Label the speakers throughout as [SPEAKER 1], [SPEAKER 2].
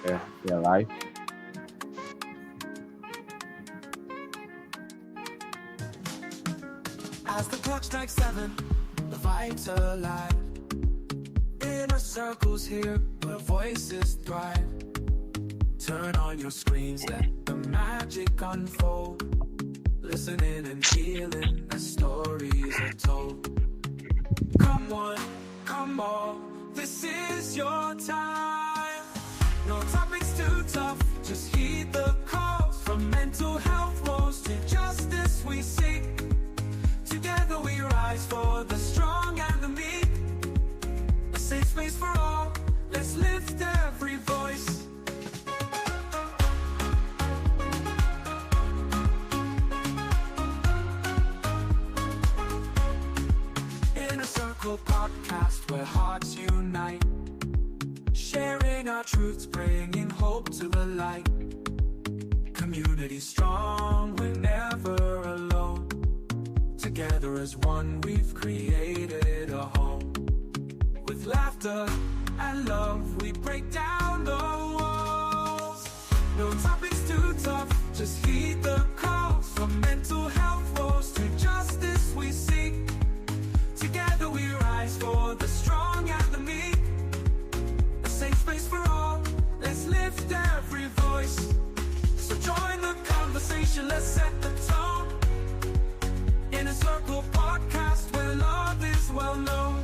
[SPEAKER 1] Yeah, yeah, live.
[SPEAKER 2] As the clock strikes 7, the vibes alive. Inner circles here, where voices thrive. Turn on your screens, let the magic unfold. Listening and feeling as stories are told. Come on, come on, this is your time. No topics too tough, just heed the calls. From mental health woes to justice we seek. Together we rise for the strong and the meek. A safe space for all, let's lift every voice. In a circle podcast where hearts unite, sharing our truths, bringing hope to the light. Community strong, we're never alone. Together as one, we've created a home. With laughter and love, we break down the walls. No topics too tough, just heed the calls. From mental health woes to justice we seek. Together we rise for the strong and the meek. A safe space for all, let's lift every voice. So join the conversation, let's set the tone. In a circle podcast where love is well known.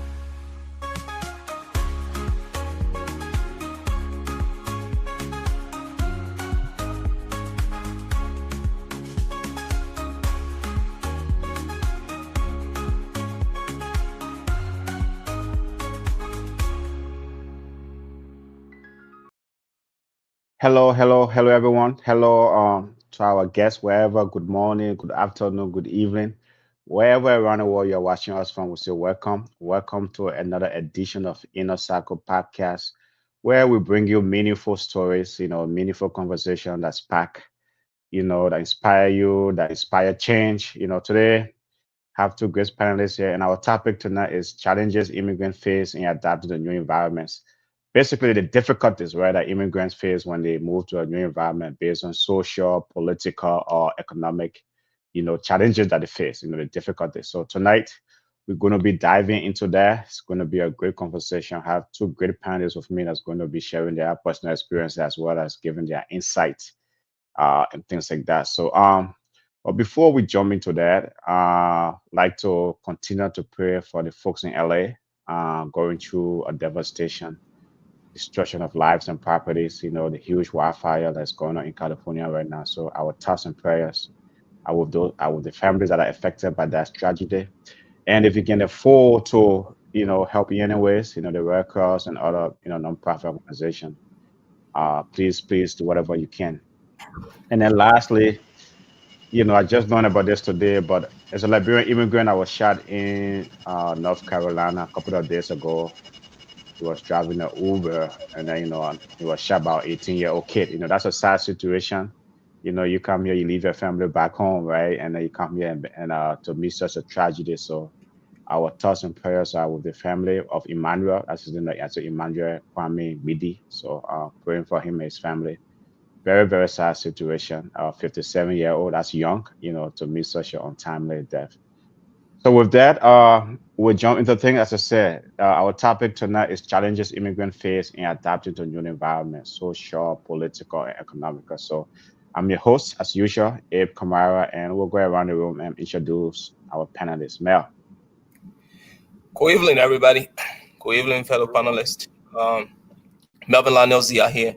[SPEAKER 1] Hello, hello, hello, everyone. Hello, to our guests, wherever. Good morning, good afternoon, good evening, wherever around the world you're watching us from. We say welcome, welcome to another edition of Inner Circle Podcast, where we bring you meaningful stories, meaningful conversation that spark, that inspire you, that inspire change. Today have two great panelists here, and our topic tonight is challenges immigrants face in adapting to new environments. Basically, the difficulties, right, that immigrants face when they move to a new environment based on social, political, or economic, challenges that they face, the difficulties. So tonight, we're going to be diving into that. It's going to be a great conversation. I have two great panelists with me that's going to be sharing their personal experience as well as giving their insights and things like that. But before we jump into that, like to continue to pray for the folks in LA going through a devastation, destruction of lives and properties. The huge wildfire that's going on in California right now. So our thoughts and prayers are with the families that are affected by that tragedy. And if you can afford to, help in any ways, the Red Cross and other, nonprofit organization, please do whatever you can. And then lastly, I just learned about this today, but as a Liberian immigrant, I was shot in North Carolina a couple of days ago. He was driving an Uber, and then he was shot by an 18-year-old kid. That's a sad situation. You come here, you leave your family back home, right? And then you come here and to meet such a tragedy. So our thoughts and prayers are with the family of Emmanuel. That's his name, like, Emmanuel Kwame Midi. So praying for him and his family. Very, very sad situation. 57-year-old, that's young, to meet such an untimely death. So with that, we'll jump into things. As I said, our topic tonight is challenges immigrants face in adapting to new environments, social, political, and economical. So I'm your host, as usual, Abe Kamara, and we'll go around the room and introduce our panelists. Mel.
[SPEAKER 3] Good evening, everybody. Good evening, fellow panelists. Melvin Lanelzia here,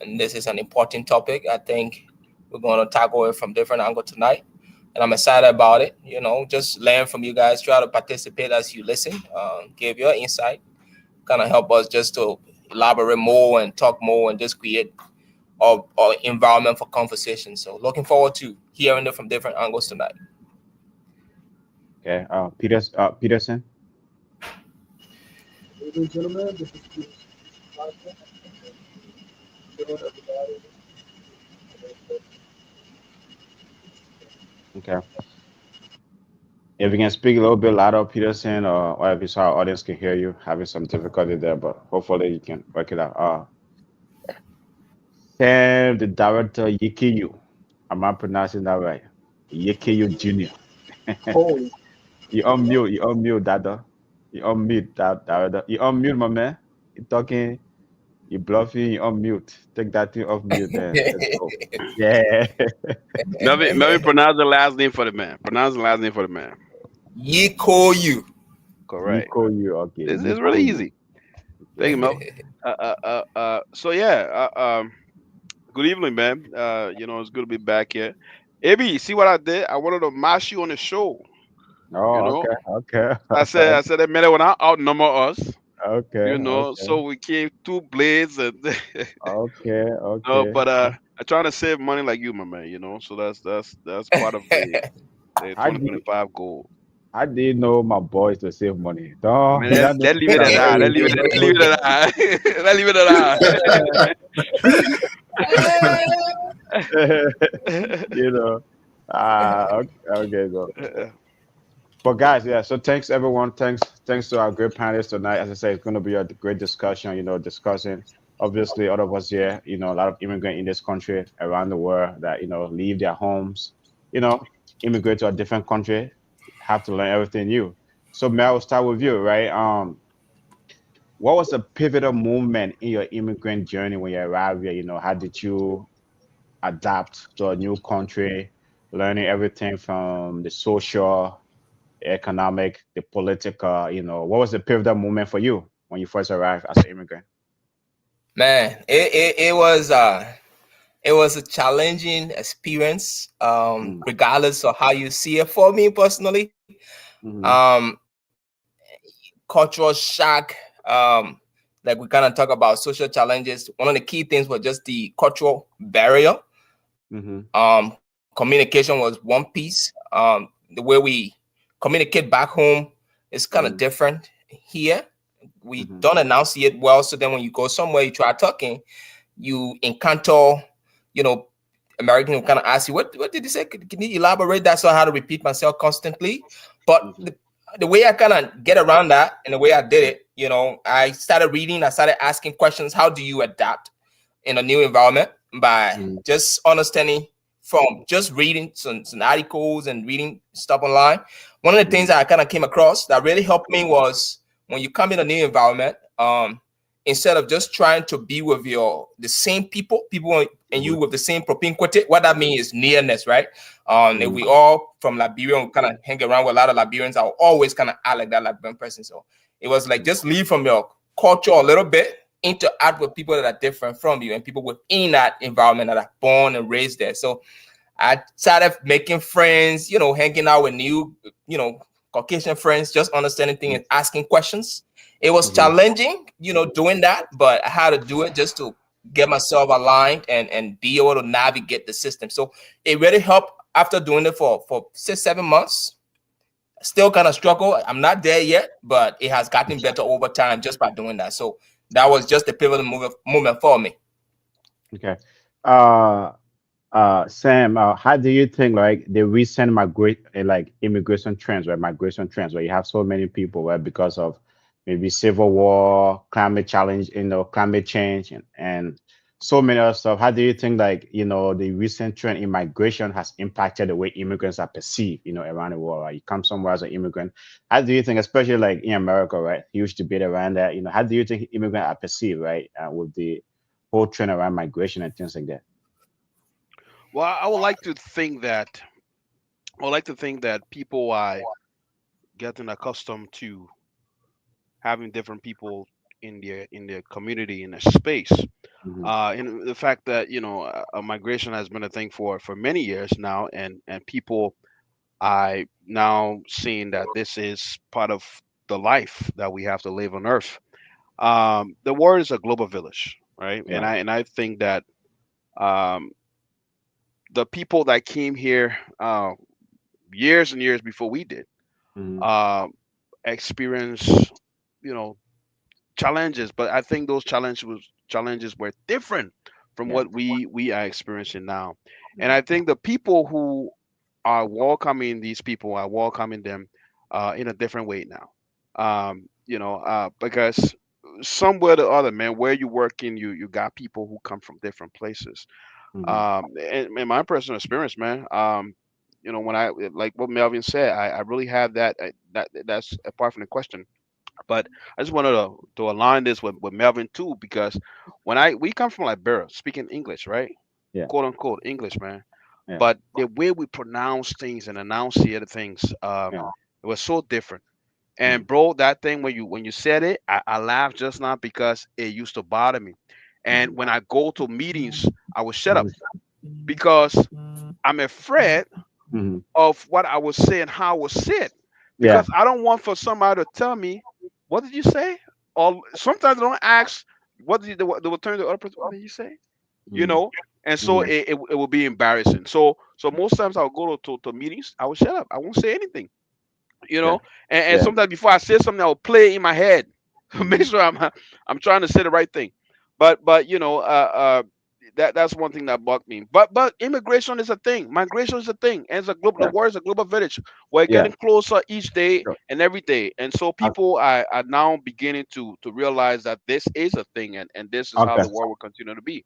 [SPEAKER 3] and this is an important topic. I think we're going to tackle it from different angles tonight, and I'm excited about it. Just learn from you guys, try to participate as you listen, give your insight, kind of help us just to elaborate more and talk more and just create our environment for conversation. So looking forward to hearing it from different angles tonight.
[SPEAKER 1] Okay, Peterson.
[SPEAKER 4] Ladies and gentlemen, this is Peter Podcast. Doing everybody.
[SPEAKER 1] Okay. If you can speak a little bit louder, Peterson, or if you saw our audience can hear you, having some difficulty there, but hopefully you can work it out. Sam, the director, Yikiyu. Am I pronouncing that right? Yikiyu Jr.
[SPEAKER 4] Holy,
[SPEAKER 1] You unmute, you unmute, Dada. You unmute that director. You unmute, my man. You talking, you bluffing, you unmute. Take that thing off mute then. Let's go. Yeah.
[SPEAKER 5] Let me pronounce the last name for the man. Pronounce the last name for the man.
[SPEAKER 3] Yiko you.
[SPEAKER 5] Correct.
[SPEAKER 1] Yikoyu, okay.
[SPEAKER 5] It's really
[SPEAKER 1] Yikoyu.
[SPEAKER 5] easy. Thank
[SPEAKER 1] Okay.
[SPEAKER 5] you, Mel. So yeah. Good evening, man. It's good to be back here. AB, see what I did? I wanted to mash you on the show. You
[SPEAKER 1] Oh,
[SPEAKER 5] know,
[SPEAKER 1] okay, okay.
[SPEAKER 5] I said that man when I outnumber us.
[SPEAKER 1] Okay, okay,
[SPEAKER 5] So we came two blades and
[SPEAKER 1] okay,
[SPEAKER 5] no,
[SPEAKER 1] okay.
[SPEAKER 5] but I'm trying to save money like you, my man. So that's part of the
[SPEAKER 1] How do you,
[SPEAKER 5] 2025 goal.
[SPEAKER 1] how do you know my boys to save money? Don't,
[SPEAKER 5] Man,
[SPEAKER 1] you don't know
[SPEAKER 5] that leave it
[SPEAKER 1] that
[SPEAKER 5] at that. That
[SPEAKER 1] way.
[SPEAKER 5] leave it. That leave it at that. That leave it
[SPEAKER 1] You know. Okay, okay, so.
[SPEAKER 5] at that.
[SPEAKER 1] But guys, yeah. So thanks everyone. Thanks to our great panelists tonight. As I say, it's going to be a great discussion. Discussing obviously all of us here. A lot of immigrants in this country around the world that leave their homes. Immigrate to a different country, have to learn everything new. So Mel, will start with you, right? What was a pivotal moment in your immigrant journey when you arrived here? How did you adapt to a new country, learning everything from the social, economic, the political, what was the pivotal moment for you when you first arrived as an immigrant?
[SPEAKER 3] Man, it was a challenging experience,
[SPEAKER 1] Mm,
[SPEAKER 3] regardless of how you see it. For me personally,
[SPEAKER 1] mm-hmm,
[SPEAKER 3] cultural shock. Like we kind of talk about social challenges. One of the key things was just the cultural barrier.
[SPEAKER 1] mm-hmm,
[SPEAKER 3] Communication was one piece. The way we communicate back home is kind of
[SPEAKER 1] mm-hmm,
[SPEAKER 3] different here. We
[SPEAKER 1] mm-hmm,
[SPEAKER 3] don't enunciate well. So then when you go somewhere, you try talking, you encounter, you know, American will kind of ask you, what did you say? Can you elaborate that? So I had to repeat myself constantly. But
[SPEAKER 1] mm-hmm,
[SPEAKER 3] the way I kind of get around that and the way I did it, I started reading, I started asking questions. How do you adapt in a new environment? By
[SPEAKER 1] mm-hmm,
[SPEAKER 3] just understanding from just reading some articles and reading stuff online. One of the things that I kind of came across that really helped me was when you come in a new environment, instead of just trying to be with the same people and
[SPEAKER 1] mm-hmm,
[SPEAKER 3] you with the same propinquity, what that means is nearness, right? If
[SPEAKER 1] mm-hmm,
[SPEAKER 3] we all from Liberia we kind of hang around with a lot of Liberians, I'll always kind of act like that Liberian person. So it was like just leave from your culture a little bit, interact with people that are different from you and people within that environment that are born and raised there. So I started making friends, hanging out with new, Caucasian friends, just understanding things and asking questions. It was
[SPEAKER 1] mm-hmm,
[SPEAKER 3] challenging, doing that, but I had to do it just to get myself aligned and be able to navigate the system. So it really helped after doing it for 6, 7 months. Still kind of struggle. I'm not there yet, but it has gotten better over time just by doing that. So that was just a pivotal moment for me.
[SPEAKER 1] okay. Uh, Sam, how do you think like the recent migrate like immigration trends, right? Migration trends, where you have so many people, right, because of maybe civil war, climate challenge, climate change, and so many other stuff. How do you think like the recent trend in migration has impacted the way immigrants are perceived, around the world? Right? You come somewhere as an immigrant. How do you think, especially like in America, right? Huge debate around that. How do you think immigrants are perceived, right, with the whole trend around migration and things like that?
[SPEAKER 5] Well, I would like to think that people are getting accustomed to having different people in their community in a space.
[SPEAKER 1] Mm-hmm.
[SPEAKER 5] And the fact that migration has been a thing for many years now, and people I now seeing that this is part of the life that we have to live on Earth. The world is a global village, right? And
[SPEAKER 1] Yeah.
[SPEAKER 5] I think that um, the people that came here years and years before we did
[SPEAKER 1] Mhm,
[SPEAKER 5] uh, experience, you know, challenges, but I think those challenges were different from
[SPEAKER 1] yeah.
[SPEAKER 5] what we are experiencing now. And
[SPEAKER 1] Mhm,
[SPEAKER 5] I think the people who are welcoming these people are welcoming them in a different way now. Because somewhere or the other, man, where you working, you got people who come from different places.
[SPEAKER 1] Mm-hmm.
[SPEAKER 5] And my personal experience, man, when I like what Melvin said, I really have that's apart from the question. But I just wanted to align this with Melvin too, because when I we come from Liberia, speaking English, right?
[SPEAKER 1] Yeah.
[SPEAKER 5] Quote unquote English, man.
[SPEAKER 1] Yeah.
[SPEAKER 5] But the way we pronounce things and enunciate things,
[SPEAKER 1] Yeah.
[SPEAKER 5] it was so different.
[SPEAKER 1] Mm-hmm.
[SPEAKER 5] And bro, that thing when you said it, I laughed just now because it used to bother me. And when I go to meetings, I would shut up
[SPEAKER 1] Mm-hmm.
[SPEAKER 5] because I'm afraid
[SPEAKER 1] Mm-hmm.
[SPEAKER 5] of what I was saying, how I was said,
[SPEAKER 1] Yeah.
[SPEAKER 5] because I don't want for somebody to tell me, what did you say? Or sometimes they don't ask, what did you, they will turn to the other person, what did you say? You
[SPEAKER 1] Mm-hmm.
[SPEAKER 5] know, and so
[SPEAKER 1] Mm-hmm.
[SPEAKER 5] it will be embarrassing. So most times I'll go to meetings, I will shut up, I won't say anything, you
[SPEAKER 1] Yeah.
[SPEAKER 5] know. And
[SPEAKER 1] Yeah.
[SPEAKER 5] sometimes before I say something, I'll play it in my head, make
[SPEAKER 1] Mm-hmm.
[SPEAKER 5] sure I'm trying to say the right thing. But that's one thing that bugged me. But immigration is a thing, migration is a thing, and it's a global. The
[SPEAKER 1] Yeah.
[SPEAKER 5] world is a global village. We're
[SPEAKER 1] Yeah.
[SPEAKER 5] getting closer each day
[SPEAKER 1] Sure.
[SPEAKER 5] and every day, and so people are now beginning to realize that this is a thing, and this is how
[SPEAKER 1] Okay.
[SPEAKER 5] the world will continue to be.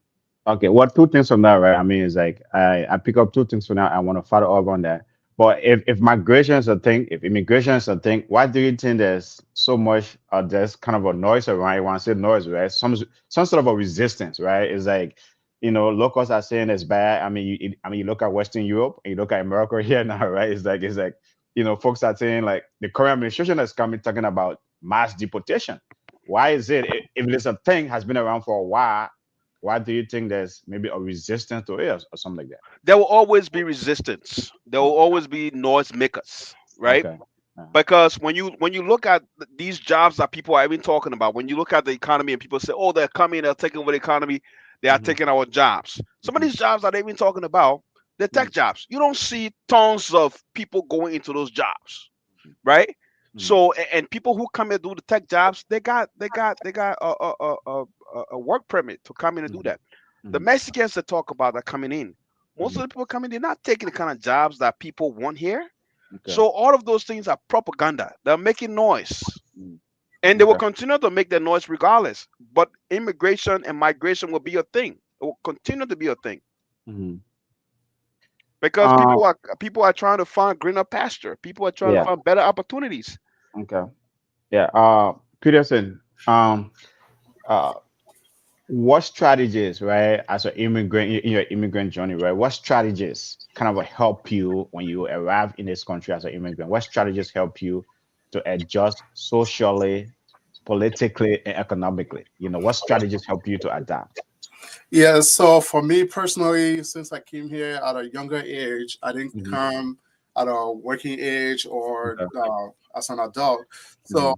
[SPEAKER 1] Okay, well, two things from that, right? I mean, it's like I pick up two things from that. I want to follow up on that. But if migration is a thing, if immigration is a thing, why do you think there's so much there's kind of a noise around it? When I say noise, right? Some sort of a resistance, right? It's like, locals are saying it's bad. I mean, you look at Western Europe and you look at America here now, right? It's like, folks are saying like the current administration is coming talking about mass deportation. Why is it if it's a thing has been around for a while? Why do you think there's maybe a resistance to it or something like
[SPEAKER 5] There will always be resistance. There
[SPEAKER 1] that?
[SPEAKER 5] will always be noise makers, right?
[SPEAKER 1] Okay. Uh,
[SPEAKER 5] Because when you look at these jobs that people are even talking about, when you look at the economy and people say, "Oh, they're coming, they're taking over the economy, they are
[SPEAKER 1] mhm,
[SPEAKER 5] taking our jobs." Some of
[SPEAKER 1] mhm,
[SPEAKER 5] these jobs that they've been talking about, they're tech
[SPEAKER 1] mhm,
[SPEAKER 5] jobs. You don't see tons of people going into those jobs,
[SPEAKER 1] mhm,
[SPEAKER 5] right?
[SPEAKER 1] mhm,
[SPEAKER 5] So and people who come and do the tech jobs, they got a work permit to come in and do
[SPEAKER 1] mhm,
[SPEAKER 5] that. The
[SPEAKER 1] mhm.
[SPEAKER 5] Mexicans that talk about are coming in. Most of
[SPEAKER 1] Mhm.
[SPEAKER 5] the people coming, they're not taking the kind of jobs that people want here.
[SPEAKER 1] Okay.
[SPEAKER 5] So all of those things are propaganda. They're making noise.
[SPEAKER 1] Mhm.
[SPEAKER 5] And they will
[SPEAKER 1] Okay.
[SPEAKER 5] continue to make their noise regardless. But immigration and migration will be a thing. It will continue to be a thing.
[SPEAKER 1] Mhm.
[SPEAKER 5] Because
[SPEAKER 1] Uh,
[SPEAKER 5] people are trying to find greener pasture. People are trying to
[SPEAKER 1] yeah.
[SPEAKER 5] find better opportunities.
[SPEAKER 1] Okay. Yeah. Peterson. Uh, what strategies, right, as an immigrant in your immigrant journey, right? What strategies kind of help you when you arrive in this country as an immigrant? What strategies help you to adjust socially, politically, and economically? What strategies help you to adapt?
[SPEAKER 4] Yeah, so for me personally, since I came here at a younger age, I didn't
[SPEAKER 1] Hmm.
[SPEAKER 4] come at a working age or
[SPEAKER 1] Okay.
[SPEAKER 4] as an adult. So,
[SPEAKER 1] Hmm.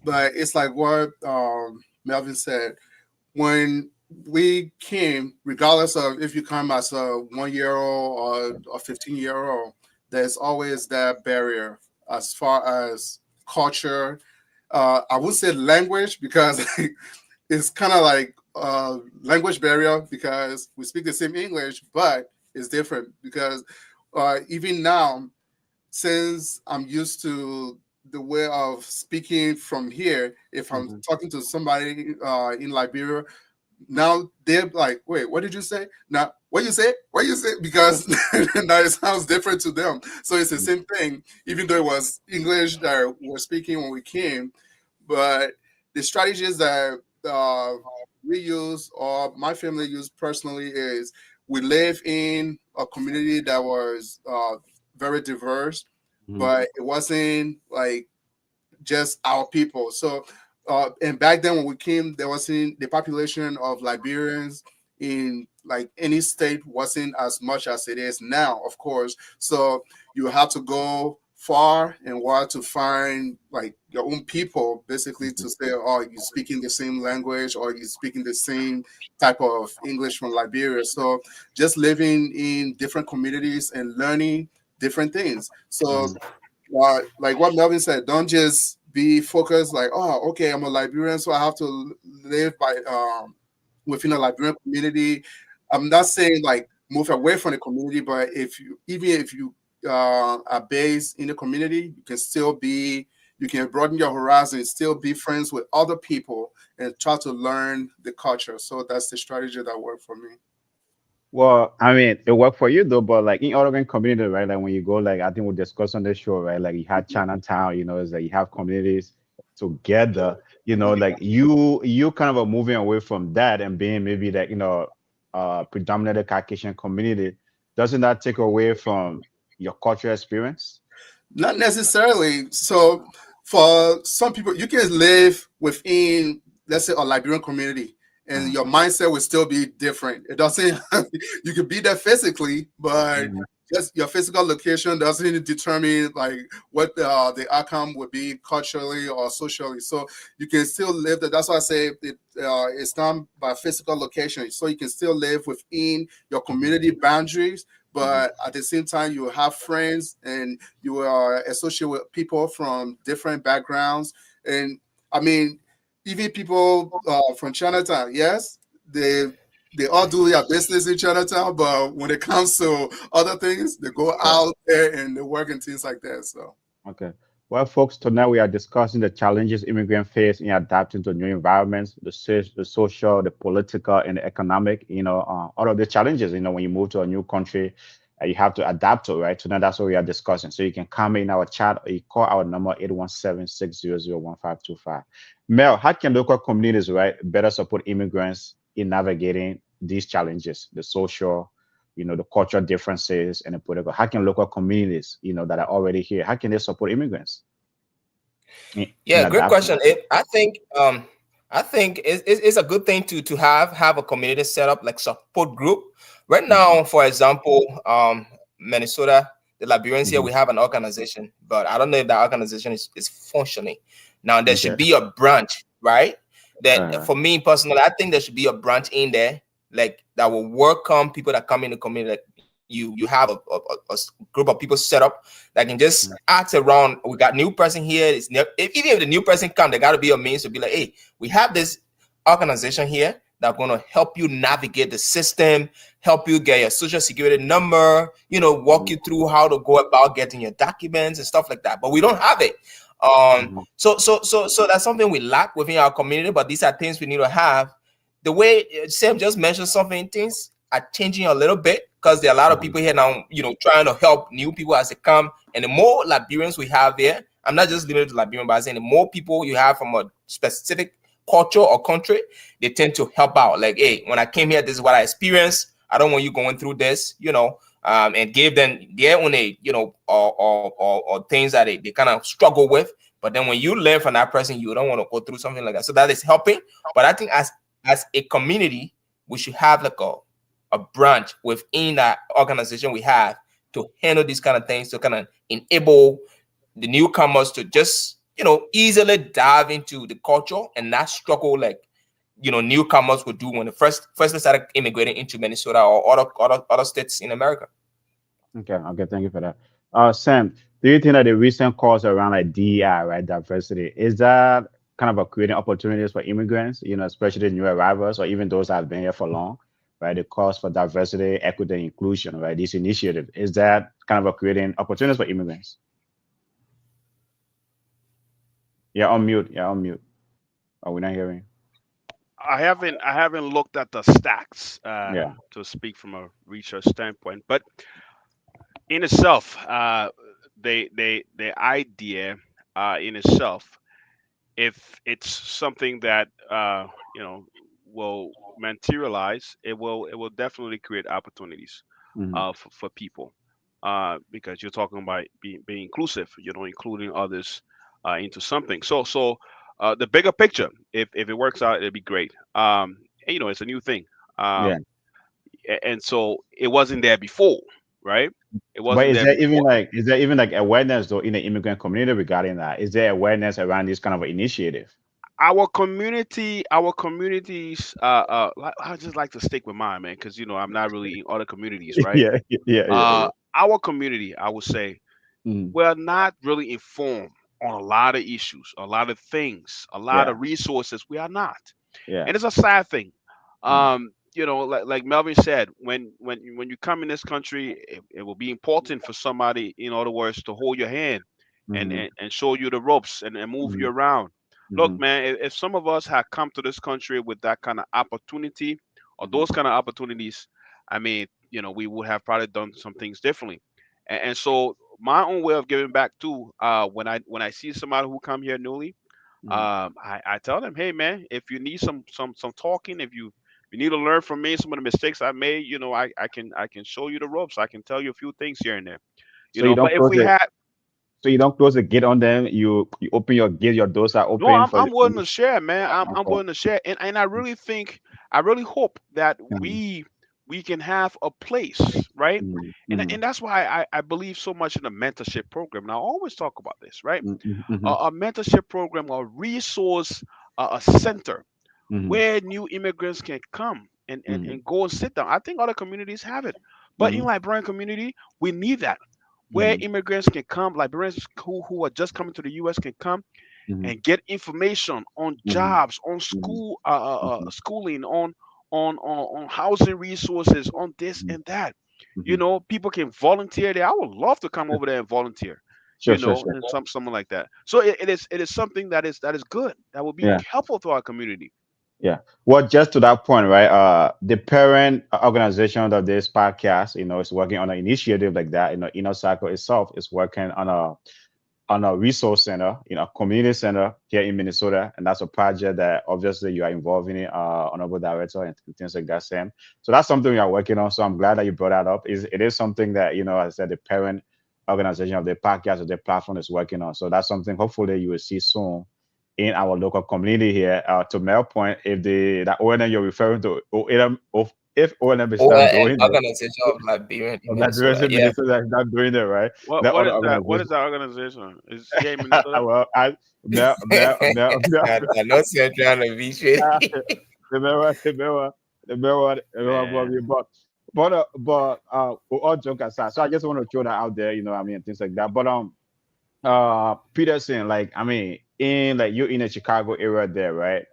[SPEAKER 4] but it's like what Melvin said. When we came, regardless of if you come as a 1 year old or a 15-year old, there's always that barrier as far as culture. I would say language because it's kind of like language barrier because we speak the same English, but it's different because even now, since I'm used to the way of speaking from here, if I'm
[SPEAKER 1] Hmm.
[SPEAKER 4] talking to somebody in Liberia, now they're like, "Wait, what did you say? Now, what you say? What you say?" Because now it sounds different to them. So it's the same thing, even though it was English that we were speaking when we came. But the strategies that we use or my family used personally is we live in a community that was very diverse,
[SPEAKER 1] Hmm.
[SPEAKER 4] but it wasn't like just our people. So, and back then when we came, there wasn't the population of Liberians in like any state wasn't as much as it is now, of course. So you have to go far and wide to find like your own people, basically
[SPEAKER 1] Hmm.
[SPEAKER 4] to say, oh, you're speaking the same language or you're speaking the same type of English from Liberia. So just living in different communities and learning different things. So
[SPEAKER 1] Hmm.
[SPEAKER 4] like what Melvin said, don't just be focused like, oh, okay, I'm a Liberian, so I have to live by within a Liberian community. I'm not saying like move away from the community, but if you even if you are based in the community, you can still be you can broaden your horizon, still be friends with other people, and try to learn the culture. So that's the strategy that worked for me.
[SPEAKER 1] Well, I mean, it worked for you though, but like in Oregon community, right? Like when you go, like I think we discussed on this show, right? Like you had Chinatown, it's like you have communities together, like you kind of are moving away from that and being maybe that, predominantly Caucasian community. Doesn't that take away from your cultural experience?
[SPEAKER 4] Not necessarily. So for some people, you can live within, let's say, a Liberian community, and
[SPEAKER 1] Uh,
[SPEAKER 4] your mindset will still be different. It doesn't. You can be there physically, but
[SPEAKER 1] mhm,
[SPEAKER 4] just your physical location doesn't determine like what the outcome would be culturally or socially. So you can still live there. That's why I say it's not by physical location. So you can still live within your
[SPEAKER 1] mhm,
[SPEAKER 4] community boundaries,
[SPEAKER 1] mhm,
[SPEAKER 4] but at the same time, you will have friends and you are associated with people from different backgrounds. And I mean, even people from Chinatown, yes, they all do their business in Chinatown, but when it comes to other things, they go
[SPEAKER 1] yeah.
[SPEAKER 4] out there and they work and things like that. So
[SPEAKER 1] Okay. Well, folks, tonight we are discussing the challenges immigrants face in adapting to new environments, the social, the political, and the economic. All of the challenges. When you move to a new country, you have to adapt to, right? Tonight, that's what we are discussing. So you can comment in our chat or you call our number 817-600-1525. Mel, how can local communities, right, better support immigrants in navigating these challenges, the social, the cultural differences and the political? How can local communities, that are already here, how can they support immigrants in
[SPEAKER 3] Yeah, great
[SPEAKER 1] adapting?
[SPEAKER 3] question. I think it's a good thing to have a community set up like support group. Right
[SPEAKER 1] Hmm.
[SPEAKER 3] now, for example, Minnesota, the Liberians here,
[SPEAKER 1] Hmm.
[SPEAKER 3] we have an organization, but I don't know if that organization is functioning. Now there
[SPEAKER 1] Okay.
[SPEAKER 3] should be a branch, right? That
[SPEAKER 1] Uh,
[SPEAKER 3] for me personally, I think there should be a branch in there like that will welcome people that come in the community. Like you have a group of people set up that can just ask around. We got new person here. Even if the new person come, there got to be a means to be like, hey, we have this organization here that going to help you navigate the system, help you get your social security number, walk
[SPEAKER 1] mhm,
[SPEAKER 3] you through how to go about getting your documents and stuff like that. But we don't have it.
[SPEAKER 1] mhm,
[SPEAKER 3] So that's something we lack within our community. But these are things we need to have. The way Sam just mentioned, something things are changing a little bit because there are a lot of
[SPEAKER 1] mhm,
[SPEAKER 3] people here now, trying to help new people as they come. And the more Liberians we have there, I'm not just limited to Liberian, but I'm saying the more people you have from a specific culture or country, they tend to help out. Like, hey, when I came here, this is what I experienced. I don't want you going through this, and give them their own, or things that they kind of struggle with. But then when you learn from that person, you don't want to go through something like that. So that is helping. But I think as a community, we should have like a branch within that organization we have to handle these kind of things to kind of enable the newcomers to just easily dive into the culture and not struggle like newcomers would do when they first they started immigrating into Minnesota or other states in America.
[SPEAKER 1] okay. Okay. Thank you for that. Sam, do you think that the recent calls around like DEI, right, diversity, is that kind of a creating opportunities for immigrants, especially new arrivals or even those that have been here for long, right? The calls for diversity, equity, and inclusion, right? This initiative, is that kind of a creating opportunities for immigrants? Yeah, on mute. Yeah, on mute. Oh, we're not hearing.
[SPEAKER 5] I haven't looked at the stats
[SPEAKER 1] Yeah.
[SPEAKER 5] to speak from a research standpoint, but in itself, the idea in itself, if it's something that will materialize, it will definitely create opportunities
[SPEAKER 1] Hmm.
[SPEAKER 5] for people, because you're talking about being inclusive, including others into something. So the bigger picture, if it works out, it'd be great. And, it's a new thing.
[SPEAKER 1] Yeah.
[SPEAKER 5] And so it wasn't there before, right? It
[SPEAKER 1] But
[SPEAKER 5] wasn't there before.
[SPEAKER 1] is there even like awareness though in the immigrant community regarding that? Is there awareness around this kind of initiative?
[SPEAKER 5] Our communities, I just like to stick with mine, man, because I'm not really in other communities, right?
[SPEAKER 1] Yeah, yeah.
[SPEAKER 5] Our community, I would say,
[SPEAKER 1] Mhm.
[SPEAKER 5] we're not really informed on a lot of issues, a lot of things, a lot
[SPEAKER 1] Yeah,
[SPEAKER 5] of resources. We are not,
[SPEAKER 1] yeah.
[SPEAKER 5] and it's a sad thing.
[SPEAKER 1] Mm.
[SPEAKER 5] Like Melvin said, when you come in this country, it will be important for somebody, in other words, to hold your hand,
[SPEAKER 1] Mm-hmm.
[SPEAKER 5] and show you the ropes and move you around. Look,
[SPEAKER 1] Mm-hmm.
[SPEAKER 5] man, if some of us had come to this country with that kind of opportunity or
[SPEAKER 1] Mm-hmm.
[SPEAKER 5] those kind of opportunities, I mean, we would have probably done some things differently. And so my own way of giving back too, when I see somebody who come here newly, I tell them, hey man, if you need some talking, if you need to learn from me some of the mistakes I made, I can show you the ropes. I can tell you a few things here and there.
[SPEAKER 1] So you
[SPEAKER 5] But
[SPEAKER 1] don't
[SPEAKER 5] if
[SPEAKER 1] close
[SPEAKER 5] we
[SPEAKER 1] it.
[SPEAKER 5] had
[SPEAKER 1] So you don't close the gate on them. You open your gate. Your doors are
[SPEAKER 5] No,
[SPEAKER 1] open
[SPEAKER 5] I'm
[SPEAKER 1] for
[SPEAKER 5] I'm willing
[SPEAKER 1] you.
[SPEAKER 5] to share, man. I'm
[SPEAKER 1] Okay.
[SPEAKER 5] willing to share, and I really hope that
[SPEAKER 1] Mm-hmm.
[SPEAKER 5] we can have a place, right?
[SPEAKER 1] Mm-hmm.
[SPEAKER 5] And that's why I believe so much in the mentorship program. And I always talk about this, right?
[SPEAKER 1] Mm-hmm.
[SPEAKER 5] A mentorship program, a resource, a center
[SPEAKER 1] Mm-hmm.
[SPEAKER 5] where new immigrants can come
[SPEAKER 1] Mm-hmm.
[SPEAKER 5] and go and sit down. I think other communities have it, but in
[SPEAKER 1] Mm-hmm.
[SPEAKER 5] Liberian community, we need that where
[SPEAKER 1] Mm-hmm.
[SPEAKER 5] immigrants can come, Liberians who are just coming to the U.S. can come
[SPEAKER 1] Mm-hmm.
[SPEAKER 5] and get information on
[SPEAKER 1] Mm-hmm.
[SPEAKER 5] jobs, on
[SPEAKER 1] Mm-hmm. Mm-hmm.
[SPEAKER 5] schooling, on housing resources, on this
[SPEAKER 1] Mm-hmm.
[SPEAKER 5] and that.
[SPEAKER 1] Mm-hmm.
[SPEAKER 5] People can volunteer there. I would love to come over there and volunteer.
[SPEAKER 1] Sure, sure, sure.
[SPEAKER 5] And something like that. So it is something that is good. That will be
[SPEAKER 1] Yeah.
[SPEAKER 5] helpful to our community.
[SPEAKER 1] Yeah. Well, just to that point, right? The parent organization of this podcast, is working on an initiative like that. Inner Circle itself is working on a resource center, community center here in Minnesota, and that's a project that obviously you are involved in it, honorable director, and things like that, Sam. So that's something we are working on. So I'm glad that you brought that up. It is something that as I said, the parent organization of the podcast or the platform is working on. So that's something hopefully you will see soon in our local community here. To Mel point, if that ONM you're referring to, if ONM is not
[SPEAKER 3] OLM,
[SPEAKER 1] doing it,
[SPEAKER 3] Organization of Liberian in
[SPEAKER 1] of that
[SPEAKER 3] Minnesota. Yeah.
[SPEAKER 1] Minnesota is not doing it right,
[SPEAKER 5] What
[SPEAKER 1] that
[SPEAKER 5] what
[SPEAKER 1] other
[SPEAKER 5] is that? What
[SPEAKER 1] organization.
[SPEAKER 5] is that organization? Is here in Minnesota?
[SPEAKER 1] Well,
[SPEAKER 3] I know you're trying to be shady.
[SPEAKER 1] remember,
[SPEAKER 5] Man,
[SPEAKER 1] all joke aside, so I just want to throw that out there, I mean, things like that. But Peterson, like, I mean, in like you're in the Chicago area there, right?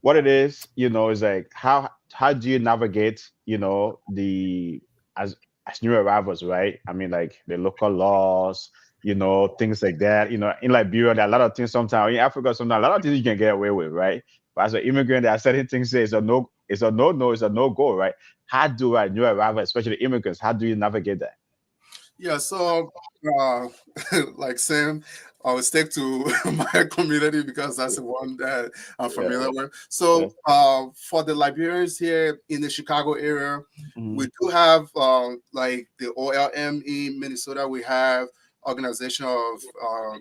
[SPEAKER 1] What it is, is like how do you navigate, the as new arrivals, right? I mean, like the local laws, things like that. In Liberia, there are a lot of things sometimes. In Africa, sometimes a lot of things you can get away with, right? But as an immigrant, there are certain things say it's a no go, right? How do new arrivals, especially immigrants, how do you navigate that?
[SPEAKER 4] Yeah, so uh, like Sam, I will stick to my community because that's the one that I'm
[SPEAKER 1] Yeah,
[SPEAKER 4] familiar with.
[SPEAKER 1] yeah.
[SPEAKER 4] So for the Liberians here in the Chicago area, we
[SPEAKER 1] Mm-hmm.
[SPEAKER 4] do have like the OLM in Minnesota. We have organization of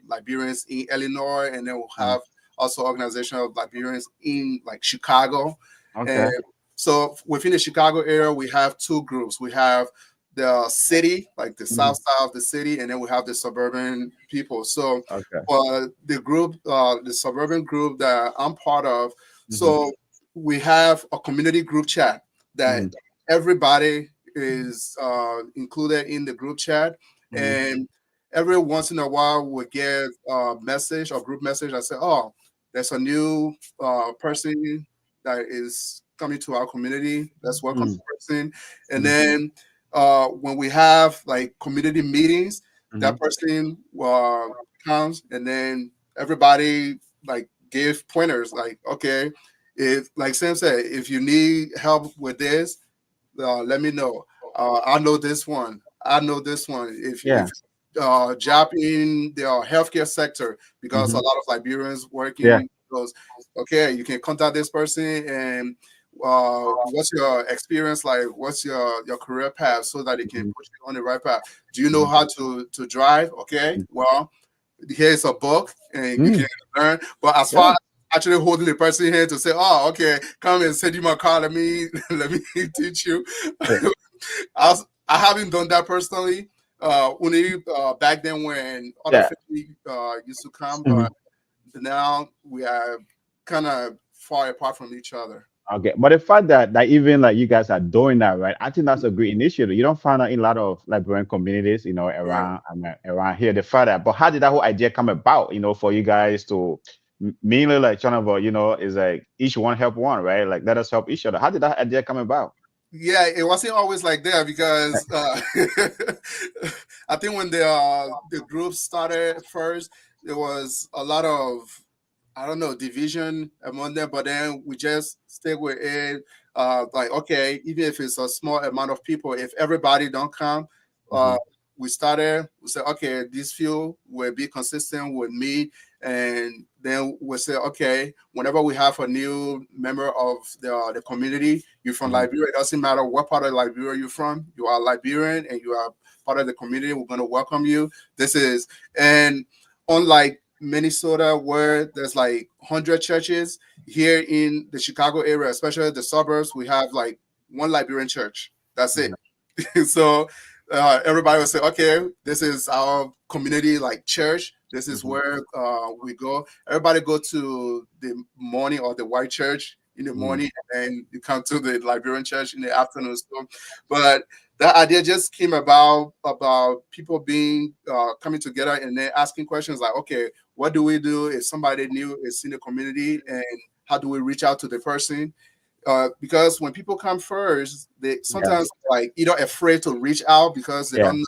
[SPEAKER 4] Liberians in Illinois, and then we'll have also organization of Liberians in like Chicago. And
[SPEAKER 1] Okay.
[SPEAKER 4] so within the Chicago area, we have two groups. We have the city, like the
[SPEAKER 1] Mm-hmm.
[SPEAKER 4] south side of the city, and then we have the suburban people. So
[SPEAKER 1] Okay.
[SPEAKER 4] for the group, the suburban group that I'm part of,
[SPEAKER 1] Mm-hmm.
[SPEAKER 4] so we have a community group chat that
[SPEAKER 1] Mm-hmm.
[SPEAKER 4] everybody is included in the group chat,
[SPEAKER 1] Mm-hmm.
[SPEAKER 4] and every once in a while we get a message or group message that say, "Oh, there's a new person that is coming to our community. Let's welcome the person," and
[SPEAKER 1] Mm-hmm.
[SPEAKER 4] then when we have like community meetings,
[SPEAKER 1] Mm-hmm.
[SPEAKER 4] that person comes and then everybody like give pointers like, okay, if like Sam said, if you need help with this, let me know. I know this one. I know this one. If
[SPEAKER 1] Yeah.
[SPEAKER 4] job in the healthcare sector, because a
[SPEAKER 1] Mm-hmm.
[SPEAKER 4] lot of Liberians
[SPEAKER 1] Yeah.
[SPEAKER 4] working those, okay, you can contact this person and what's your experience like? What's your career path so that it can
[SPEAKER 1] Mm-hmm.
[SPEAKER 4] put you on the right path? Do you know how to drive? Okay, well, here's a book and you
[SPEAKER 1] Mm-hmm.
[SPEAKER 4] can learn. But as far
[SPEAKER 1] Yeah.
[SPEAKER 4] as actually holding the person here to say, oh, okay, come and send you my car. Let me let me teach you.
[SPEAKER 1] Yeah.
[SPEAKER 4] I haven't done that personally. Only back then when other
[SPEAKER 1] Yeah.
[SPEAKER 4] family used to come,
[SPEAKER 1] Mhm.
[SPEAKER 4] but now we are kind of far apart from each other.
[SPEAKER 1] Okay, but the fact that even like you guys are doing that, right? I think that's a great initiative. You don't find out in a lot of Liberian communities,
[SPEAKER 4] Right.
[SPEAKER 1] around around here. The fact that, but how did that whole idea come about? For you guys to mainly like kind of, is like each one help one, right? Like let us help each other. How did that idea come about?
[SPEAKER 4] Yeah, it wasn't always like that because I think when the group started first, there was a lot of, I don't know, division among them, but then we just stick with it. Like, okay, even if it's a small amount of people, if everybody don't come, uh,
[SPEAKER 1] Hmm.
[SPEAKER 4] we said, okay, these few will be consistent with me. And then we say, okay, whenever we have a new member of the community, you're from
[SPEAKER 1] Hmm.
[SPEAKER 4] Liberia, it doesn't matter what part of Liberia you're from, you are Liberian and you are part of the community, we're going to welcome you. This is, and unlike Minnesota, where there's like 100 churches, here in the Chicago area, especially the suburbs, we have like one Liberian church. That's it. So everybody will say, okay, this is our community like church. This is
[SPEAKER 1] Hmm.
[SPEAKER 4] where we go. Everybody go to the morning or the white church in the
[SPEAKER 1] Hmm.
[SPEAKER 4] morning, and then you come to the Liberian church in the afternoon. So, but that idea just came about people being coming together and then asking questions like, okay, what do we do if somebody new is in the community, and how do we reach out to the person? Because when people come first, they
[SPEAKER 1] Yeah.
[SPEAKER 4] sometimes like either afraid to reach out because they
[SPEAKER 1] Yeah.
[SPEAKER 4] don't know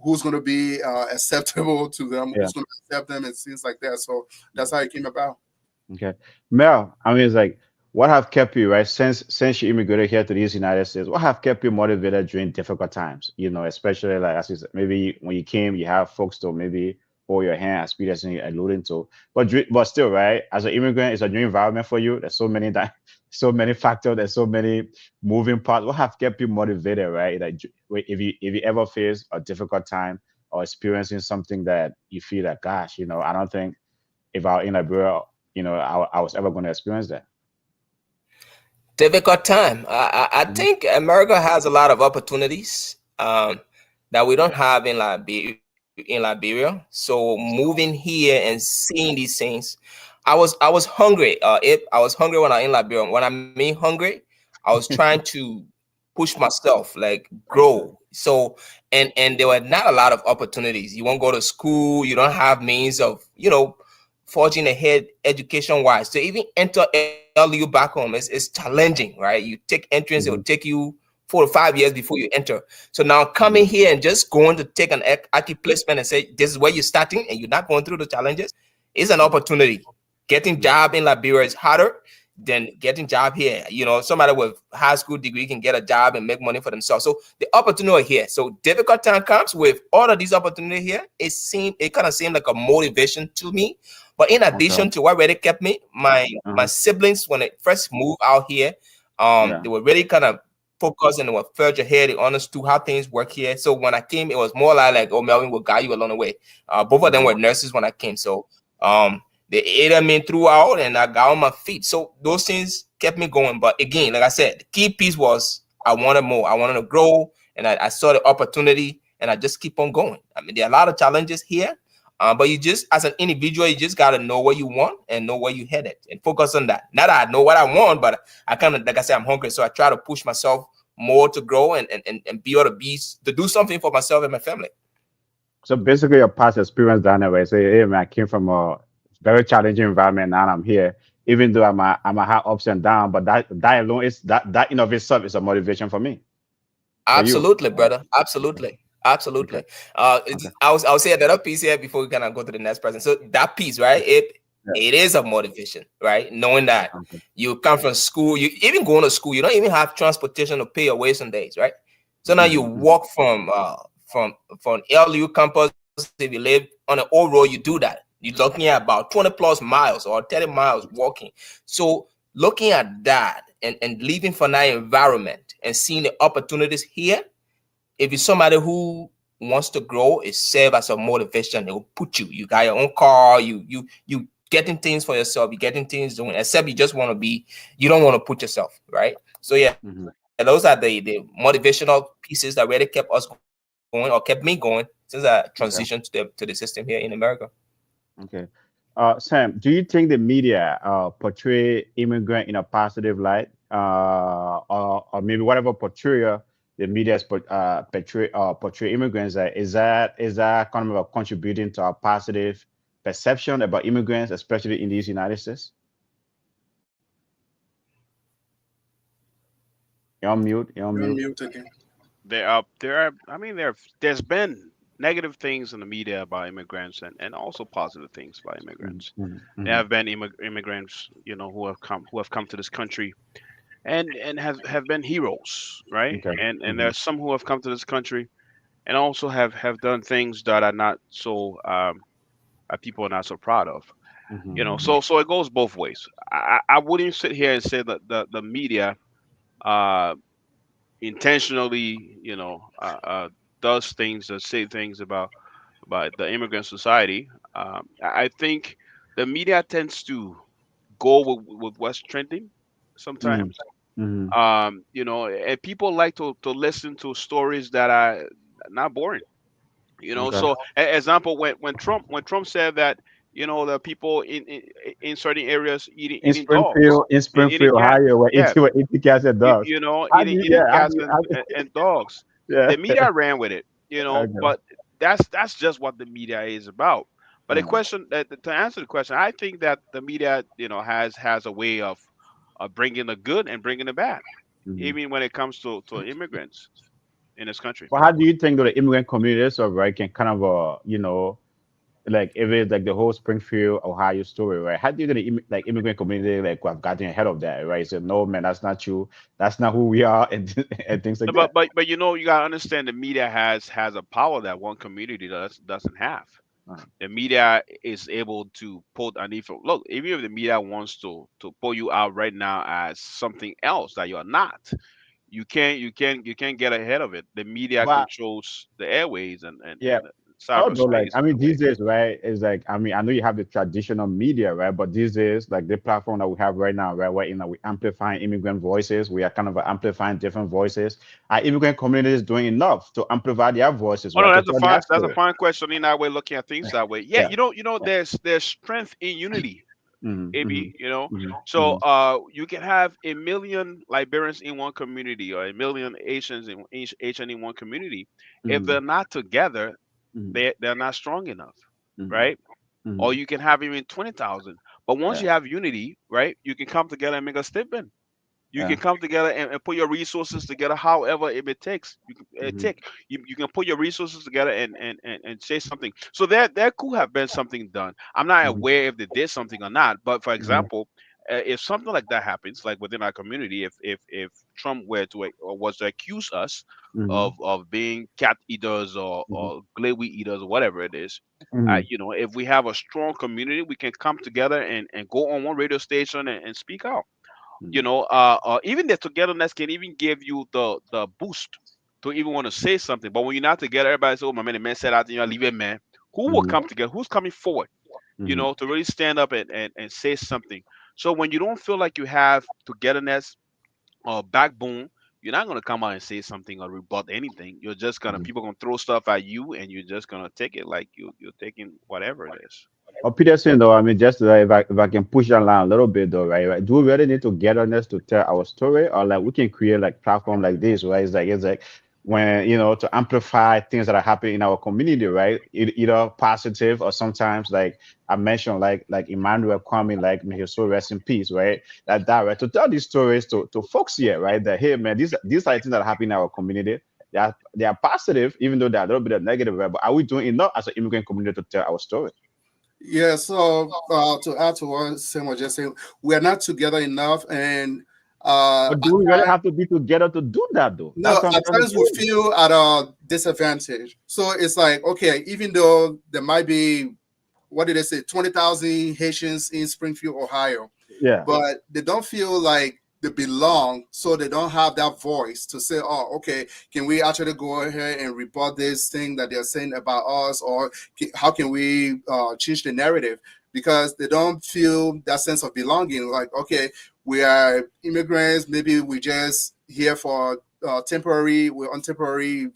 [SPEAKER 4] who's going to be acceptable to them,
[SPEAKER 1] Yeah.
[SPEAKER 4] who's going to accept them, and things like that. So that's how it came about.
[SPEAKER 1] Okay. Mel, I mean, it's like, what have kept you, right, since you immigrated here to these United States, what have kept you motivated during difficult times? Especially like as you said, maybe when you came, you have folks to maybe hold your hand, as Peter's alluding to. But still, right, as an immigrant, it's a new environment for you. There's so many so many factors, there's so many moving parts. What have kept you motivated, right? Like if you ever face a difficult time or experiencing something that you feel like, gosh, I don't think if I were in Liberia, I was ever going to experience that.
[SPEAKER 3] Difficult time. I
[SPEAKER 1] Hmm.
[SPEAKER 3] think America has a lot of opportunities that we don't have in Liberia. So moving here and seeing these things, I was hungry. I was hungry when I in Liberia. When I mean hungry, I was trying to push myself, like grow. So and there were not a lot of opportunities. You won't go to school. You don't have means of forging ahead education wise. To even enter LU back home is challenging, right? You take entrance, it will take
[SPEAKER 1] Hmm.
[SPEAKER 3] you 4 to 5 years before you enter. So now coming
[SPEAKER 1] Hmm.
[SPEAKER 3] here and just going to take an active placement and say this is where you're starting and you're not going through the challenges is an opportunity. Getting job in Liberia is harder than getting job here. Somebody with high school degree can get a job and make money for themselves. So the opportunity here. So difficult time comes with all of these opportunities here. It kind of seemed like a motivation to me. But in
[SPEAKER 1] Okay.
[SPEAKER 3] addition to what really kept me, my
[SPEAKER 1] Uh-huh.
[SPEAKER 3] siblings when they first moved out here,
[SPEAKER 1] Yeah.
[SPEAKER 3] they were really kind of focused and they were further ahead. They understood how things work here. So when I came, it was more like oh, Melvin will guide you along the way. Both of them
[SPEAKER 1] Hmm.
[SPEAKER 3] were nurses when I came. So they aided me throughout and I got on my feet. So those things kept me going. But again, like I said, the key piece was I wanted more. I wanted to grow and I saw the opportunity and I just keep on going. I mean, there are a lot of challenges here. But you just, as an individual, you just got to know what you want and know where you headed and focus on that. Not that I know what I want, but I kind of, like I said, I'm hungry. So I try to push myself more to grow and be able to to do something for myself and my family.
[SPEAKER 1] So basically, your past experience down there, where you say, "Hey, man, I came from a very challenging environment. Now I'm here. Even though I'm a have ups and downs, but that alone is that in of itself is a motivation for me, for you."
[SPEAKER 3] Absolutely, brother. Absolutely.
[SPEAKER 1] Okay.
[SPEAKER 3] Absolutely.
[SPEAKER 1] Okay.
[SPEAKER 3] I'll say another piece here before we kind of go to the next person. So that piece, right?
[SPEAKER 1] Yeah.
[SPEAKER 3] It is a motivation, right? Knowing that
[SPEAKER 1] Okay.
[SPEAKER 3] you come from school, you even going to school, you don't even have transportation to pay your way some days, right? So now you
[SPEAKER 1] Hmm.
[SPEAKER 3] walk from LU campus. If you live on an old road, you do that. You're looking at about 20 plus miles or 30 miles walking. So looking at that and living for that environment and seeing the opportunities here, if you're somebody who wants to grow, it serve as a motivation. It will put you. You got your own car. You getting things for yourself. You getting things doing. Except you just want to be. You don't want to put yourself right. So yeah, those are the motivational pieces that really kept us going or kept me going since I transitioned to the system here in America.
[SPEAKER 1] Okay. Sam, do you think the media portray immigrant in a positive light, or maybe whatever portrayal the media is portray immigrants? Is that kind of a contributing to a positive perception about immigrants, especially in these United States? You're on mute. You're on
[SPEAKER 4] You're on
[SPEAKER 1] mute.
[SPEAKER 4] mute again.
[SPEAKER 5] There are. I mean, there's been negative things in the media about immigrants, and also positive things about
[SPEAKER 1] Mhm,
[SPEAKER 5] immigrants.
[SPEAKER 1] mhm,
[SPEAKER 5] There
[SPEAKER 1] mhm.
[SPEAKER 5] have been immigrants, who have come to this country and have been heroes, right?
[SPEAKER 1] Okay.
[SPEAKER 5] And
[SPEAKER 1] Mhm,
[SPEAKER 5] there's some who have come to this country and also have done things that are not so people are not so proud of.
[SPEAKER 1] mhm,
[SPEAKER 5] So it goes both ways. I wouldn't sit here and say that the media uh intentionally, does things or say things about the immigrant society. I think the media tends to go with what's trending
[SPEAKER 1] mhm,
[SPEAKER 5] sometimes.
[SPEAKER 1] mhm.
[SPEAKER 5] And people like to listen to stories that are not boring.
[SPEAKER 1] Okay.
[SPEAKER 5] So example, when Trump said that, the people in certain areas eating dogs,
[SPEAKER 1] In
[SPEAKER 5] eating
[SPEAKER 1] Springfield,
[SPEAKER 5] cats,
[SPEAKER 1] Ohio, where
[SPEAKER 5] yeah,
[SPEAKER 1] were eating cats and dogs. How do you?
[SPEAKER 5] eating
[SPEAKER 1] Yeah. How do
[SPEAKER 5] cats
[SPEAKER 1] you? How do
[SPEAKER 5] and dogs.
[SPEAKER 1] yeah.
[SPEAKER 5] The media ran with it,
[SPEAKER 1] Okay.
[SPEAKER 5] but that's just what the media is about. But the
[SPEAKER 1] Mm,
[SPEAKER 5] question that to answer the question, I think that the media, has a way of bringing the good and bringing the bad,
[SPEAKER 1] mhm.
[SPEAKER 5] even when it comes to immigrants in this country.
[SPEAKER 1] But how do you think that the immigrant communities of right can kind of like if it's like the whole Springfield, Ohio story, right? How do you think the immigrant community like have gotten ahead of that, right? Say no, man, that's not you. That's not who we are, and and things like
[SPEAKER 5] No,
[SPEAKER 1] that.
[SPEAKER 5] but you gotta understand the media has a power that one community doesn't have.
[SPEAKER 1] Uh,
[SPEAKER 5] The media is able to put an info. Look, even if the media wants to pull you out right now as something else that you're not, you can't get ahead of it. The media
[SPEAKER 1] but
[SPEAKER 5] controls the airways
[SPEAKER 1] yeah.
[SPEAKER 5] and the
[SPEAKER 1] Although, like,
[SPEAKER 5] cyberspace
[SPEAKER 1] I
[SPEAKER 5] in a
[SPEAKER 1] mean,
[SPEAKER 5] way.
[SPEAKER 1] these days, right, is like, I mean, I know you have the traditional media, right, but these days, like the platform that we have right now, right, where we amplifying immigrant voices, we are kind of amplifying different voices. Are immigrant communities doing enough to amplify their voices,
[SPEAKER 5] Oh no,
[SPEAKER 1] right, to
[SPEAKER 5] that's a
[SPEAKER 1] tell their
[SPEAKER 5] fine that's a
[SPEAKER 1] story?
[SPEAKER 5] fine question in that way, looking at things that way. Yeah,
[SPEAKER 1] Yeah.
[SPEAKER 5] there's strength in unity,
[SPEAKER 1] Mm-hmm,
[SPEAKER 5] AB. So
[SPEAKER 1] mm-hmm,
[SPEAKER 5] you can have a million Liberians in one community or a million Asian in one community. If
[SPEAKER 1] mm-hmm,
[SPEAKER 5] they're not together,
[SPEAKER 1] mm-hmm,
[SPEAKER 5] they're not strong enough,
[SPEAKER 1] mm-hmm,
[SPEAKER 5] right? Or
[SPEAKER 1] mm-hmm.
[SPEAKER 5] you can have even 20,000. But once
[SPEAKER 1] Yeah.
[SPEAKER 5] you have unity, right, you can come together and make a statement. You
[SPEAKER 1] Yeah.
[SPEAKER 5] can come together and put your resources together, however it takes.
[SPEAKER 1] Mm-hmm,
[SPEAKER 5] You can put your resources together and say something. So there could have been something done. I'm not
[SPEAKER 1] mm-hmm,
[SPEAKER 5] aware if they did something or not. But for
[SPEAKER 1] mm-hmm,
[SPEAKER 5] example, if something like that happens, like within our community, if Trump were to or was to accuse us
[SPEAKER 1] mm-hmm,
[SPEAKER 5] of being cat eaters
[SPEAKER 1] mm-hmm,
[SPEAKER 5] or glade eaters or whatever it is,
[SPEAKER 1] mm-hmm,
[SPEAKER 5] if we have a strong community, we can come together and go on one radio station and speak out. Even the togetherness can even give you the boost to even want to say something. But when you're not together, everybody says, "Oh my man, the man said out there, leave it, man." Who will
[SPEAKER 1] mm-hmm,
[SPEAKER 5] come together? Who's coming forward?
[SPEAKER 1] mm-hmm,
[SPEAKER 5] To really stand up and say something. So when you don't feel like you have togetherness or backbone, you're not gonna come out and say something or rebut anything. You're just gonna
[SPEAKER 1] mm-hmm.
[SPEAKER 5] people gonna throw stuff at you, and you're just gonna take it like you're taking whatever it is.
[SPEAKER 1] Oh, Peterson, though, I mean, just if I can push that line a little bit, though, right? Do we really need togetherness to tell our story, or like we can create like platform like this, right? It's like when to amplify things that are happening in our community, right? Either positive or sometimes like I mentioned, like Emmanuel Kwame, like may his soul rest in peace, right? That right to tell these stories to folks here, right? That hey, man, these are things that are happening in our community. They are positive, even though they're a little bit of negative, right? But are we doing enough as an immigrant community to tell our story?
[SPEAKER 4] Yeah, so to add to what Sam was just saying, we are not together enough, and
[SPEAKER 1] But
[SPEAKER 4] at
[SPEAKER 1] do we really
[SPEAKER 4] times,
[SPEAKER 1] have to be together to do that, though?
[SPEAKER 4] no,
[SPEAKER 1] That's what I'm
[SPEAKER 4] at
[SPEAKER 1] trying to
[SPEAKER 4] times we
[SPEAKER 1] say.
[SPEAKER 4] feel at a disadvantage. So it's like, okay, even though there might be, what did they say, 20,000 Haitians in Springfield, Ohio,
[SPEAKER 1] Yeah.
[SPEAKER 4] but they don't feel like they belong, so they don't have that voice to say, oh, okay, can we actually go ahead and report this thing that they're saying about us, or how can we change the narrative? Because they don't feel that sense of belonging. Like, okay, we are immigrants, maybe we just here for we're on temporary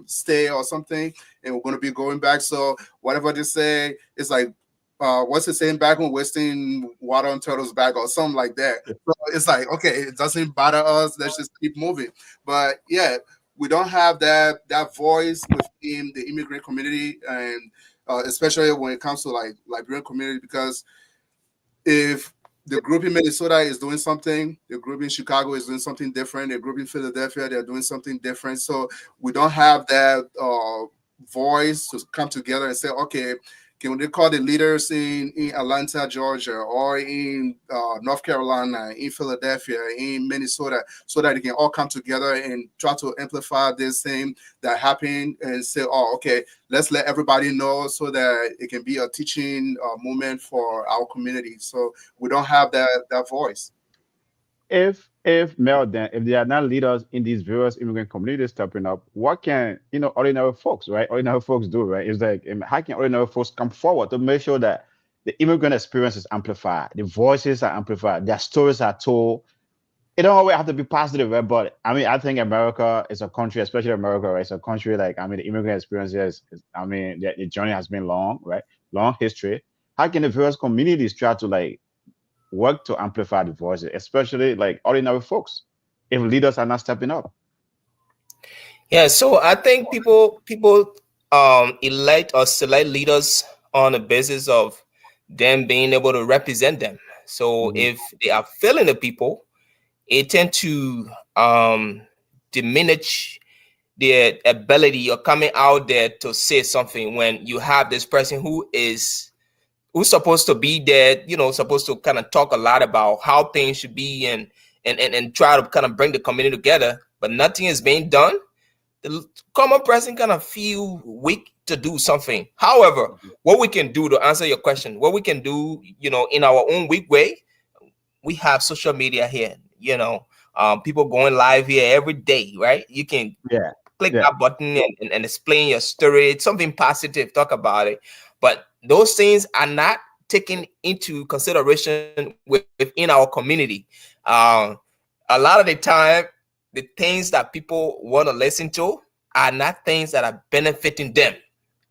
[SPEAKER 4] stay or something, and we're going to be going back. So whatever they say, it's like, what's the saying back when wasting water on turtles back or something like that. So it's like, okay, it doesn't bother us. Let's just keep moving. But yeah, we don't have that voice within the immigrant community, and especially when it comes to like Liberian community, because if the group in Minnesota is doing something, the group in Chicago is doing something different, the group in Philadelphia, they're doing something different. So we don't have that voice to come together and say, okay, can they call the leaders in Atlanta, Georgia, or in North Carolina, in Philadelphia, in Minnesota, so that they can all come together and try to amplify this thing that happened and say, oh, okay, let's let everybody know so that it can be a teaching moment for our community. So we don't have that voice.
[SPEAKER 1] If Mel, then if they are not leaders in these various immigrant communities stepping up, what can ordinary folks, right? Ordinary folks do, right? It's like, how can ordinary folks come forward to make sure that the immigrant experience is amplified, the voices are amplified, their stories are told. It don't always have to be positive, right? But I mean, I think America is a country, especially America, right? It's a country like, I mean, the immigrant experience I mean, the journey has been long, right? Long history. How can the various communities try to like work to amplify the voices, especially like ordinary folks, if leaders are not stepping up?
[SPEAKER 3] Yeah, so I think people elect or select leaders on the basis of them being able to represent them. So
[SPEAKER 1] Hmm.
[SPEAKER 3] if they are failing the people, it tend to diminish their ability or coming out there to say something when you have this person who's supposed to be there, supposed to kind of talk a lot about how things should be and try to kind of bring the community together, but nothing is being done. The common person kind of feel weak to do something. However, what we can do to answer your question, what we can do, in our own weak way, we have social media here. People going live here every day, right? You can
[SPEAKER 1] Yeah,
[SPEAKER 3] click
[SPEAKER 1] yeah.
[SPEAKER 3] that button and explain your story. It's something positive, talk about it. But those things are not taken into consideration within our community. Um, a lot of the time, the things that people want to listen to are not things that are benefiting them.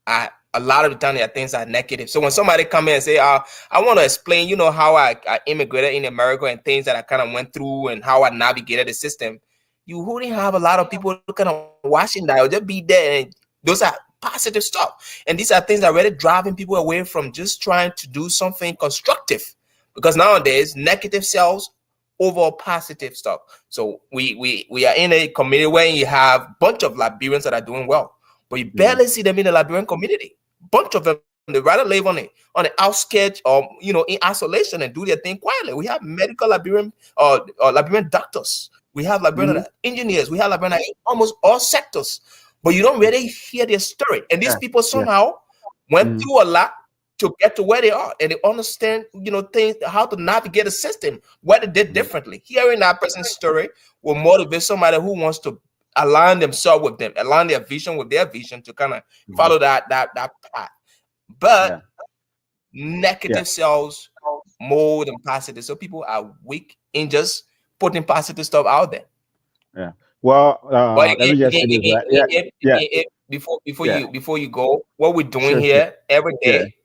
[SPEAKER 3] A lot of the time, there are things that are negative. So when somebody come in and say, I want to explain, how I immigrated in America and things that I kind of went through and how I navigated the system, you wouldn't have a lot of people kind of watching that. Or just be there. And those are positive stuff. And these are things that are really driving people away from just trying to do something constructive. Because nowadays, negative sells over positive stuff. So we are in a community where you have a bunch of Liberians that are doing well, but you
[SPEAKER 1] Hmm.
[SPEAKER 3] barely see them in the Liberian community. Bunch of them, they rather live on the outskirts or in isolation and do their thing quietly. We have medical Liberian or Liberian doctors. We have Liberian
[SPEAKER 1] Hmm.
[SPEAKER 3] engineers. We have Liberian in almost all sectors, but you don't really hear their story. And these
[SPEAKER 1] Yeah,
[SPEAKER 3] people
[SPEAKER 1] yeah.
[SPEAKER 3] somehow went
[SPEAKER 1] Hmm.
[SPEAKER 3] through a lot to get to where they are, and they understand things, how to navigate a system, what they did
[SPEAKER 1] Hmm.
[SPEAKER 3] differently. Hearing that person's story will motivate somebody who wants to align themselves with them, align their vision with their vision to kind of
[SPEAKER 1] Hmm.
[SPEAKER 3] follow that path. But
[SPEAKER 1] Yeah, yeah,
[SPEAKER 3] negative sells more than positive, so people are weak in just putting positive stuff out there.
[SPEAKER 1] yeah. Well,
[SPEAKER 3] But
[SPEAKER 1] let me just say this, right? Yeah, yeah, yeah.
[SPEAKER 3] before you go, what we're doing
[SPEAKER 1] Sure, sure.
[SPEAKER 3] here every
[SPEAKER 1] Yeah,
[SPEAKER 3] day,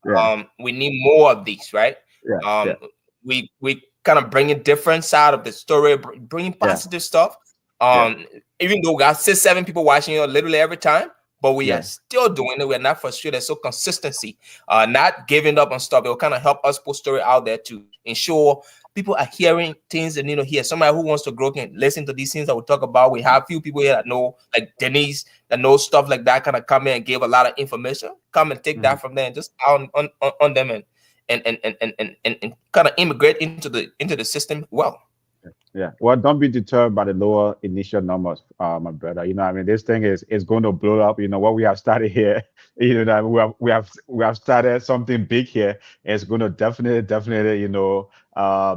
[SPEAKER 1] yeah,
[SPEAKER 3] we need more of these, right?
[SPEAKER 1] yeah, yeah,
[SPEAKER 3] Um, we kind of bringing different side of the story, bringing
[SPEAKER 1] yeah,
[SPEAKER 3] positive stuff.
[SPEAKER 1] yeah,
[SPEAKER 3] Um, even though we got 6, 7 people watching you literally every time, but we are
[SPEAKER 1] yeah.
[SPEAKER 3] still doing it. We're not frustrated. So consistency, not giving up on stuff. It will kind of help us put story out there to ensure people are hearing things they need to hear. Somebody who wants to grow can listen to these things that we talk about. We have few people here that know, like Denise, that know stuff like that, kind of come in and give a lot of information. Come and take
[SPEAKER 1] Mhm.
[SPEAKER 3] that from there and just on them and kind of immigrate into the system well.
[SPEAKER 1] Yeah. Well, don't be deterred by the lower initial numbers, my brother. I mean, this thing is going to blow up. What we have started here, that we have started something big here. It's going to definitely,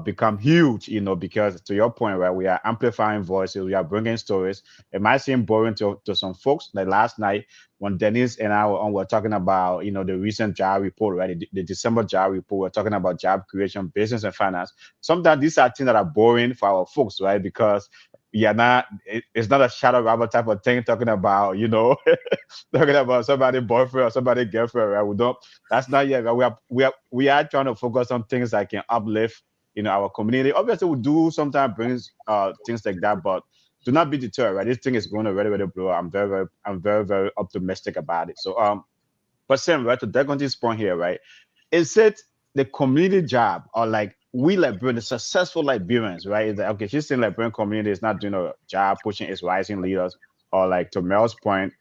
[SPEAKER 1] become huge. Because to your point, right, we are amplifying voices, we are bringing stories. It might seem boring to some folks. Like last night when Dennis and I were talking about, the recent job report, right, the December job report, we're talking about job creation, business, and finance. Sometimes these are things that are boring for our folks, right? Because we are not, it's not a shadow robber type of thing talking about, talking about somebody boyfriend or somebody girlfriend, right? We don't, that's not yet, right? We are trying to focus on things that can uplift, our community. Obviously, we do sometimes brings things like that, but do not be deterred, right? This thing is going to really blow up. I'm very optimistic about it. So, but Sam, right, to take on this point here, right? Is it the community job or like we Liberian, the successful Liberians, right? Is that okay? She's saying Liberian community is not doing a job pushing its rising leaders, or like to Mel's point,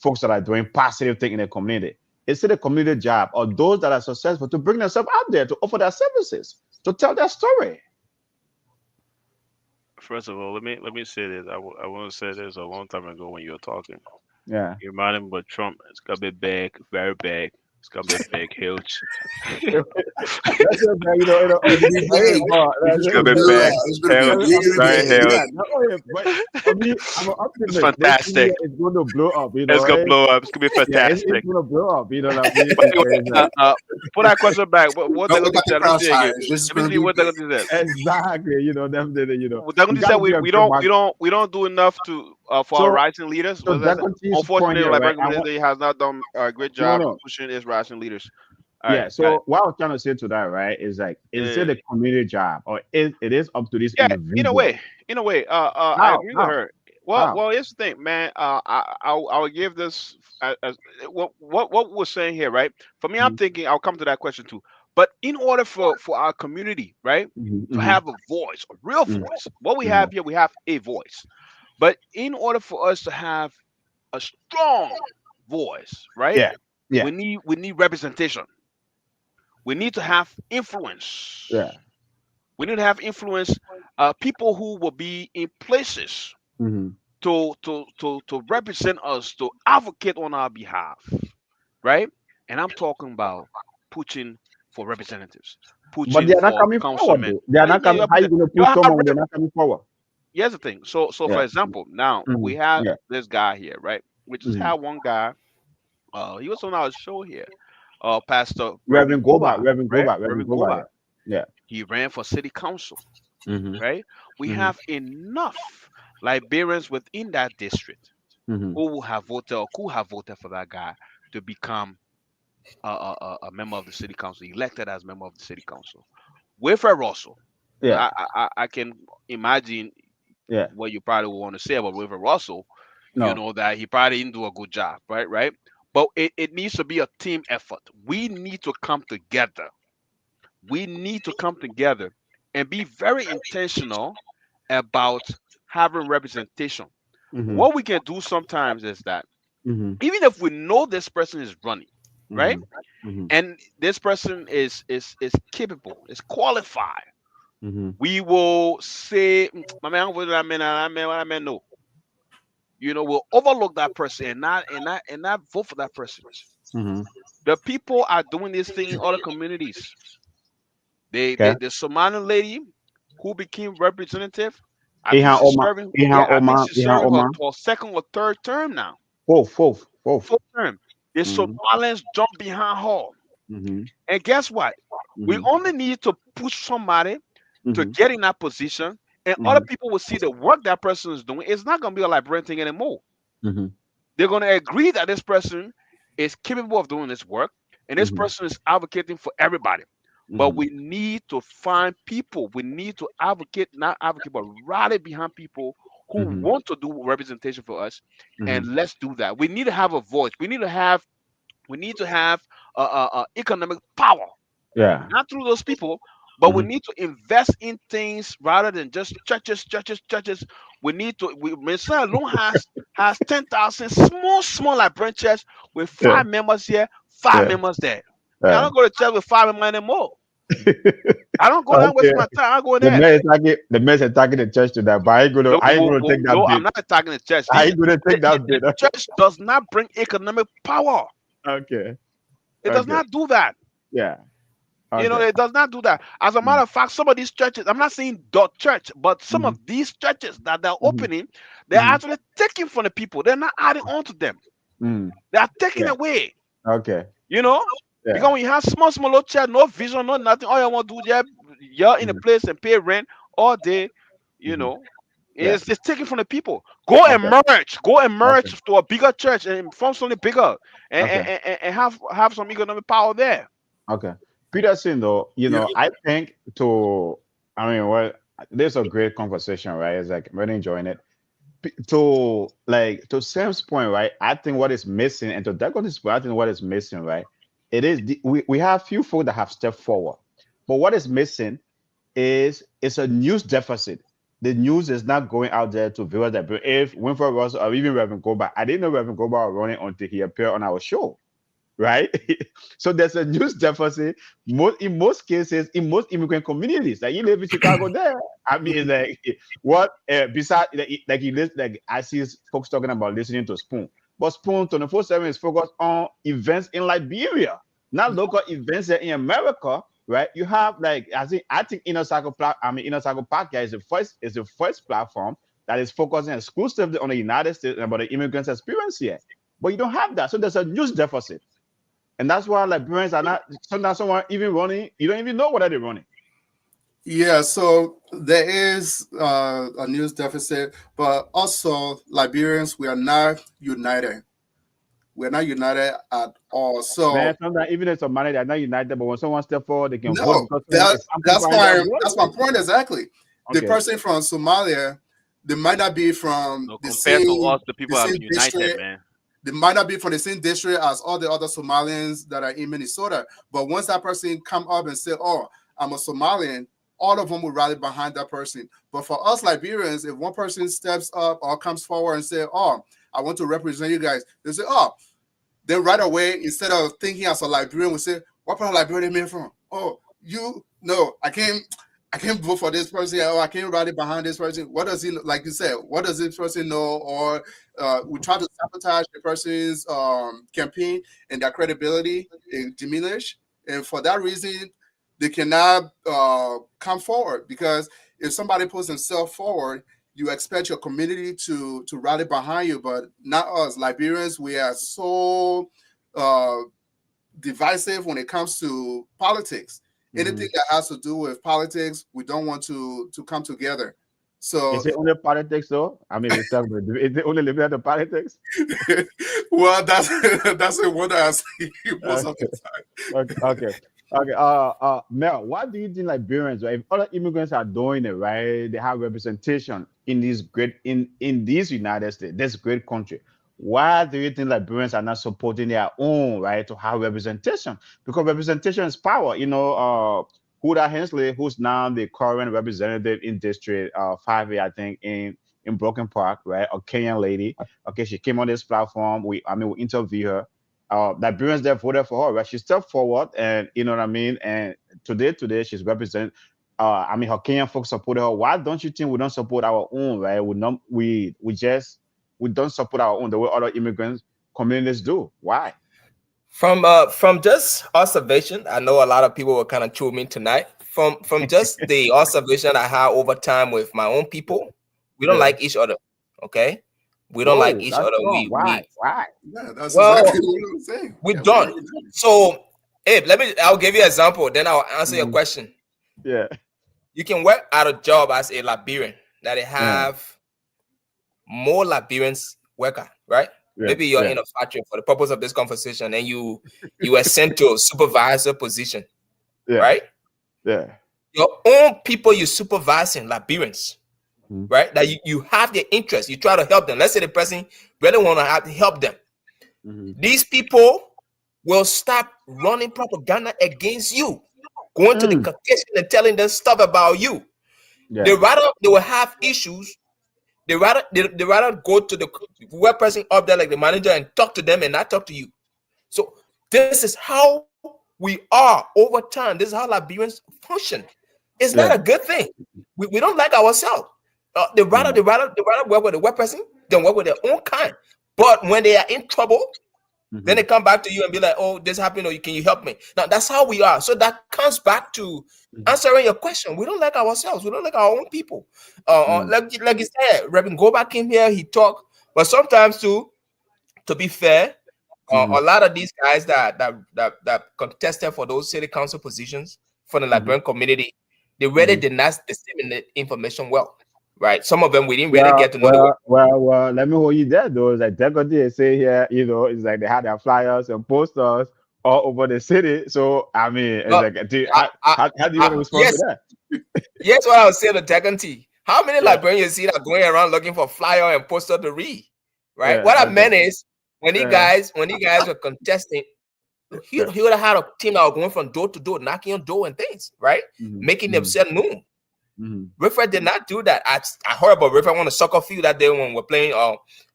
[SPEAKER 1] folks that are doing positive thing in the community. It's still a community job, or those that are successful to bring themselves out there to offer their services, to tell their story.
[SPEAKER 5] First of all, let me say this. I want to say this a long time ago when you were talking.
[SPEAKER 1] Yeah.
[SPEAKER 5] You reminded me about Trump. It's gonna be big, very big. It's gonna be big, huge.
[SPEAKER 1] That's it, man.
[SPEAKER 4] It's gonna be big.
[SPEAKER 5] It's gonna be
[SPEAKER 4] Yeah,
[SPEAKER 5] big,
[SPEAKER 4] it's gonna be
[SPEAKER 5] huge,
[SPEAKER 4] bigger
[SPEAKER 5] very
[SPEAKER 4] than
[SPEAKER 5] huge.
[SPEAKER 1] Yeah, not only, but for me, I'm an
[SPEAKER 5] It's
[SPEAKER 1] optimist. This
[SPEAKER 5] fantastic.
[SPEAKER 1] year is going to blow up,
[SPEAKER 5] It's gonna blow up. It's gonna be
[SPEAKER 1] Yeah, it's
[SPEAKER 5] fantastic.
[SPEAKER 1] going to blow up. You know what I mean?
[SPEAKER 5] But anyway,
[SPEAKER 1] It's like,
[SPEAKER 5] put that question back. What
[SPEAKER 4] Don't
[SPEAKER 5] they're
[SPEAKER 4] look
[SPEAKER 5] gonna
[SPEAKER 4] at the
[SPEAKER 5] say? Let me see again.
[SPEAKER 4] crossfires. This is
[SPEAKER 5] Let me
[SPEAKER 4] gonna
[SPEAKER 5] see
[SPEAKER 4] be
[SPEAKER 5] what they're
[SPEAKER 4] big.
[SPEAKER 5] gonna say.
[SPEAKER 1] exactly. Definitely.
[SPEAKER 5] They're
[SPEAKER 1] We
[SPEAKER 5] gonna
[SPEAKER 1] got
[SPEAKER 5] say
[SPEAKER 1] to be a
[SPEAKER 5] we
[SPEAKER 1] good
[SPEAKER 5] don't
[SPEAKER 1] mark.
[SPEAKER 5] we don't we don't do enough to for our
[SPEAKER 1] So,
[SPEAKER 5] rising leaders.
[SPEAKER 1] so
[SPEAKER 5] What that
[SPEAKER 1] that
[SPEAKER 5] say?
[SPEAKER 1] continues to point
[SPEAKER 5] Unfortunately,
[SPEAKER 1] here,
[SPEAKER 5] the
[SPEAKER 1] right?
[SPEAKER 5] Liberian
[SPEAKER 1] I want
[SPEAKER 5] community has not done a great
[SPEAKER 1] no,
[SPEAKER 5] job
[SPEAKER 1] no.
[SPEAKER 5] pushing its rising leaders. All right,
[SPEAKER 1] Yeah.
[SPEAKER 5] got it.
[SPEAKER 1] So what I was trying to say to that, right, is like, is it
[SPEAKER 5] Uh,
[SPEAKER 1] a community job, or it is up to these
[SPEAKER 5] yeah, in a way,
[SPEAKER 1] individuals?
[SPEAKER 5] I
[SPEAKER 1] How?
[SPEAKER 5] agree with
[SPEAKER 1] How?
[SPEAKER 5] her.
[SPEAKER 1] How?
[SPEAKER 5] Well, here's the thing, man. I'll give this as what we're saying here, right? For me, I'm
[SPEAKER 1] Mhm,
[SPEAKER 5] thinking I'll come to that question too. But in order for our community, right,
[SPEAKER 1] mhm,
[SPEAKER 5] to
[SPEAKER 1] mhm,
[SPEAKER 5] have a voice, a real
[SPEAKER 1] mhm,
[SPEAKER 5] voice, what we
[SPEAKER 1] mhm.
[SPEAKER 5] have here, we have a voice. But in order for us to have a strong voice, right,
[SPEAKER 1] Yeah. Yeah.
[SPEAKER 5] we need representation. We need to have
[SPEAKER 1] Yeah.
[SPEAKER 5] influence. We need to have influence, people who will be in places
[SPEAKER 1] Hmm.
[SPEAKER 5] to represent us, to advocate on our behalf, right? And I'm talking about pushing for representatives,
[SPEAKER 1] But
[SPEAKER 5] pushing
[SPEAKER 1] they are not
[SPEAKER 5] for
[SPEAKER 1] coming forward,
[SPEAKER 5] councilmen.
[SPEAKER 1] though. They are not
[SPEAKER 5] Yeah,
[SPEAKER 1] coming. How you going to
[SPEAKER 5] you
[SPEAKER 1] push
[SPEAKER 5] have
[SPEAKER 1] someone when they're not coming forward?
[SPEAKER 5] here's the thing. So for
[SPEAKER 1] Yeah.
[SPEAKER 5] example, now we
[SPEAKER 1] Hmm.
[SPEAKER 5] have
[SPEAKER 1] Yeah.
[SPEAKER 5] this guy here, right? We just
[SPEAKER 1] Hmm.
[SPEAKER 5] had one guy. He was on our show here. Pastor Reverend
[SPEAKER 1] Reverend Goba.
[SPEAKER 5] Goba,
[SPEAKER 1] Reverend
[SPEAKER 5] right?
[SPEAKER 1] Goba. Reverend
[SPEAKER 5] Reverend
[SPEAKER 1] Goba.
[SPEAKER 5] Goba.
[SPEAKER 1] Yeah. Yeah.
[SPEAKER 5] He ran for city council,
[SPEAKER 1] Hmm.
[SPEAKER 5] right? We
[SPEAKER 1] Hmm.
[SPEAKER 5] have enough Liberians within that district
[SPEAKER 1] Hmm.
[SPEAKER 5] who will have voted or could have voted for that guy to become a member of the city council, elected as member of the city council. Wilfred Russell,
[SPEAKER 1] Yeah.
[SPEAKER 5] I can imagine
[SPEAKER 1] Yeah.
[SPEAKER 5] what you probably want to say about Wilfred Russell. You
[SPEAKER 1] No.
[SPEAKER 5] know that he probably didn't do a good job, right? Right. But it needs to be a team effort. We need to come together. We need to come together and be very intentional about having representation.
[SPEAKER 1] Hmm.
[SPEAKER 5] What we can do sometimes is that
[SPEAKER 1] Hmm.
[SPEAKER 5] even if we know this person is running, right,
[SPEAKER 1] Hmm. Hmm.
[SPEAKER 5] and this person is capable, is qualified,
[SPEAKER 1] Hmm.
[SPEAKER 5] we will say, my man, what I mean, no. We'll overlook that person and not vote for that person.
[SPEAKER 1] Hmm.
[SPEAKER 5] The people are doing this thing in other communities.
[SPEAKER 1] Okay.
[SPEAKER 5] The Somali lady who became representative, I think
[SPEAKER 1] Ihan
[SPEAKER 5] she's
[SPEAKER 1] Oma.
[SPEAKER 5] serving.
[SPEAKER 1] Ihan
[SPEAKER 5] Yeah, I think
[SPEAKER 1] Oma.
[SPEAKER 5] she's
[SPEAKER 1] Ihan
[SPEAKER 5] serving her,
[SPEAKER 1] Oma.
[SPEAKER 5] her second or third term now.
[SPEAKER 1] Fourth. Fourth. Fourth.
[SPEAKER 5] Full term. The
[SPEAKER 1] Hmm.
[SPEAKER 5] Somalians jump behind her,
[SPEAKER 1] Hmm.
[SPEAKER 5] and guess what? We
[SPEAKER 1] Hmm.
[SPEAKER 5] only need to push somebody to
[SPEAKER 1] Hmm.
[SPEAKER 5] get in that position, and other
[SPEAKER 1] Hmm.
[SPEAKER 5] people will see the work that person is doing. It's not going to be a Liberian thing anymore.
[SPEAKER 1] Hmm.
[SPEAKER 5] They're going to agree that this person is capable of doing this work, and this
[SPEAKER 1] Hmm.
[SPEAKER 5] person is advocating for everybody. But
[SPEAKER 1] Hmm.
[SPEAKER 5] we need to find people. We need to advocate, not advocate, but rally behind people who
[SPEAKER 1] Hmm.
[SPEAKER 5] want to do representation for us.
[SPEAKER 1] Hmm.
[SPEAKER 5] And let's do that. We need to have a voice. We need to have economic power,
[SPEAKER 1] Yeah.
[SPEAKER 5] not through those people, but we
[SPEAKER 1] Hmm.
[SPEAKER 5] need to invest in things rather than just churches. We need to. Messiah alone has 10,000 small like branches with
[SPEAKER 1] Yeah.
[SPEAKER 5] 5 members here, five
[SPEAKER 1] Yeah.
[SPEAKER 5] members there. Me, I
[SPEAKER 1] Yeah.
[SPEAKER 5] don't go to church with 5 members anymore. I don't go there and waste
[SPEAKER 1] Okay.
[SPEAKER 5] my time. I go in
[SPEAKER 1] The
[SPEAKER 5] there.
[SPEAKER 1] man is attacking the church to that, but
[SPEAKER 5] No,
[SPEAKER 1] I ain't gonna take that
[SPEAKER 5] no, I'm
[SPEAKER 1] bait.
[SPEAKER 5] not attacking the church.
[SPEAKER 1] I ain't gonna take that
[SPEAKER 5] The
[SPEAKER 1] bait.
[SPEAKER 5] church does not bring economic power.
[SPEAKER 1] Okay.
[SPEAKER 5] It does
[SPEAKER 1] Okay.
[SPEAKER 5] not do that.
[SPEAKER 1] Yeah. Okay.
[SPEAKER 5] It does not do that. As a matter of fact, some of these churches, I'm not saying the church, but some
[SPEAKER 1] Mm-hmm.
[SPEAKER 5] of these churches that they're
[SPEAKER 1] Mm-hmm.
[SPEAKER 5] opening, they're
[SPEAKER 1] Mm-hmm.
[SPEAKER 5] actually taking from the people. They're not adding on to them.
[SPEAKER 1] Mm.
[SPEAKER 5] They are taking
[SPEAKER 1] Yeah.
[SPEAKER 5] away.
[SPEAKER 1] Okay.
[SPEAKER 5] You know,
[SPEAKER 1] Yeah.
[SPEAKER 5] because when you have small little church, no vision, no nothing, all you want to do, yeah, you're in a
[SPEAKER 1] Mm-hmm.
[SPEAKER 5] place and pay rent all day. You
[SPEAKER 1] Mm-hmm.
[SPEAKER 5] know,
[SPEAKER 1] Yeah.
[SPEAKER 5] it's taken from the people. Go
[SPEAKER 1] Okay.
[SPEAKER 5] and
[SPEAKER 1] Okay.
[SPEAKER 5] merge to a bigger church and form something bigger, and,
[SPEAKER 1] Okay.
[SPEAKER 5] and, and and have some economic power there.
[SPEAKER 1] Okay. Peterson, though,
[SPEAKER 4] Yeah.
[SPEAKER 1] I think I mean, well, this is a great conversation, right? It's like I'm really enjoying it. To Sam's point, right? I think what is missing, and to Dagon's point, I think what is missing, right? It is we have few folk that have stepped forward. But what is missing is it's a news deficit. The news is not going out there to viewers that if Winfrey Ross or even Reverend Goba, I didn't know Reverend Goba was running until he appeared on our show, right? So there's a news deficit. In most cases, in most immigrant communities, like you live in Chicago, there. I mean, it's like what besides like you listen, like I see folks talking about listening to Spoon, but Spoon 24/7 is focused on events in Liberia, not local events here in America. Right, you have like I think Inner Circle Podcast is the first platform that is focusing exclusively on the United States and about the immigrants' experience here. But you don't have that, so there's a news deficit. And that's why Liberians are not sometimes someone even running, you don't even know whether they're running.
[SPEAKER 4] Yeah, so there is a news deficit, but also Liberians, we are not united. We're not united at all.
[SPEAKER 1] Man,
[SPEAKER 4] So
[SPEAKER 1] sometimes even if somebody they're not united, but when someone step forward, they can vote
[SPEAKER 4] no,
[SPEAKER 1] because someone is
[SPEAKER 4] that's
[SPEAKER 1] amplifying their
[SPEAKER 4] my
[SPEAKER 1] voice.
[SPEAKER 4] that's my point exactly. The
[SPEAKER 1] Okay.
[SPEAKER 4] person from Somalia, they might not be from
[SPEAKER 5] No,
[SPEAKER 4] the
[SPEAKER 5] compared to us, the
[SPEAKER 4] the
[SPEAKER 5] people have
[SPEAKER 4] same
[SPEAKER 5] been united,
[SPEAKER 4] district.
[SPEAKER 5] man.
[SPEAKER 4] They might not be from the same district as all the other Somalians that are in Minnesota. But once that person come up and say, "Oh, I'm a Somalian," all of them will rally behind that person. But for us Liberians, if one person steps up or comes forward and say, "Oh, I want to represent you guys," they say, "Oh," then right away, instead of thinking as a Liberian, we say, "What part of Liberia are you from?" "Oh, you no, I can't vote for this person. Oh, I can't rally behind this person. What does he like? You said, what does this person know?" Or we try to sabotage the person's campaign and their credibility diminish. And for that reason, they cannot come forward because if somebody puts themselves forward, you expect your community to rally behind you, but not us Liberians. We are so uh, divisive when it comes to politics. Anything that has to do with politics, we don't want to come together.
[SPEAKER 1] Is
[SPEAKER 4] So,
[SPEAKER 1] it only politics though? I mean, is it only limited to politics?
[SPEAKER 4] well, that's the one that I see most of the
[SPEAKER 1] Okay.
[SPEAKER 4] time.
[SPEAKER 1] Okay. Mel, what do you think Liberians, right? If other immigrants are doing it, right? They have representation in these United States, this great country. Why do you think Liberians are not supporting their own, right, to have representation? Because representation is power. Huda Hensley, who's now the current representative in District 5A, I think, in Broken Park, right? A Kenyan lady. Okay, she came on this platform. We interviewed her. Liberians there voted for her, right? She stepped forward, and you know what I mean. And today, she's represent. Her Kenyan folks supported her. Why don't you think we don't support our own, right? We don't support our own the way other immigrants communities do. Why?
[SPEAKER 3] From just observation, I know a lot of people will kind of chew me tonight. From just the observation I had over time with my own people, we don't
[SPEAKER 1] Yeah.
[SPEAKER 3] like each other. Okay, we don't like
[SPEAKER 1] Whoa,
[SPEAKER 3] each
[SPEAKER 1] that's
[SPEAKER 3] other.
[SPEAKER 1] wrong. Why? Why?
[SPEAKER 4] Yeah, that's
[SPEAKER 3] Well,
[SPEAKER 4] exactly what I'm saying.
[SPEAKER 3] we
[SPEAKER 4] Yeah,
[SPEAKER 3] don't. So, Abe, I'll give you an example. Then I'll answer your
[SPEAKER 1] Mhm.
[SPEAKER 3] question.
[SPEAKER 1] Yeah.
[SPEAKER 3] You can work at a job as a Liberian that they
[SPEAKER 1] Yeah.
[SPEAKER 3] have more Liberians worker, right?
[SPEAKER 1] Yeah.
[SPEAKER 3] Maybe you're
[SPEAKER 1] Yeah.
[SPEAKER 3] in a factory for the purpose of this conversation, and you are sent to a supervisor position,
[SPEAKER 1] Yeah.
[SPEAKER 3] right?
[SPEAKER 1] Yeah.
[SPEAKER 3] Your own people you supervising, Liberians,
[SPEAKER 1] Mhm.
[SPEAKER 3] right? That you have their interest, you try to help them. Let's say the person really want to help them.
[SPEAKER 1] Mhm.
[SPEAKER 3] These people will start running propaganda against you, going to the
[SPEAKER 1] Mm.
[SPEAKER 3] Caucasian and telling them stuff about you.
[SPEAKER 1] Yeah.
[SPEAKER 3] They will have issues. They rather go to the web person up there like the manager and talk to them and not talk to you. So this is how we are over time. This is how Liberians function. It's not a
[SPEAKER 1] Yeah.
[SPEAKER 3] good thing. We don't like ourselves.
[SPEAKER 1] Mm.
[SPEAKER 3] They rather work with the web person than work with their own kind. But when they are in trouble, then they
[SPEAKER 1] Mhm.
[SPEAKER 3] come back to you and be like, "Oh, this happened, or can you help me?" Now that's how we are. So that comes back to
[SPEAKER 1] Mhm.
[SPEAKER 3] answering your question. We don't like ourselves. We don't like our own people.
[SPEAKER 1] Mm.
[SPEAKER 3] Like you said, Reverend Goba came here. He talked, but sometimes too, to be fair, a
[SPEAKER 1] Mhm.
[SPEAKER 3] lot of these guys that contested for those city council positions for the
[SPEAKER 1] Mhm.
[SPEAKER 3] Liberian community, they really
[SPEAKER 1] Mhm.
[SPEAKER 3] did not disseminate information well, right? Some of them we didn't really
[SPEAKER 1] Well,
[SPEAKER 3] get to know the work.
[SPEAKER 1] well, well, well. Let me hold you there, though. It's like Decote say here, it's like they had their flyers and posters all over the city. So I mean, it's
[SPEAKER 3] Well,
[SPEAKER 1] like,
[SPEAKER 3] I, I,
[SPEAKER 1] how do you want to respond to
[SPEAKER 3] yes,
[SPEAKER 1] that?
[SPEAKER 3] yes, what I was saying to Teganti. How many
[SPEAKER 1] Yeah,
[SPEAKER 3] Liberians you see that going around looking for flyer and poster to read? Right?
[SPEAKER 1] yeah,
[SPEAKER 3] What I
[SPEAKER 1] okay,
[SPEAKER 3] meant is
[SPEAKER 1] yeah,
[SPEAKER 3] when you guys were contesting, He would have had a team that was going from door to door, knocking on door and things, right? Making them sell noon. Riffraff did not do that. I heard about Riffraff on the soccer field that day when we're playing.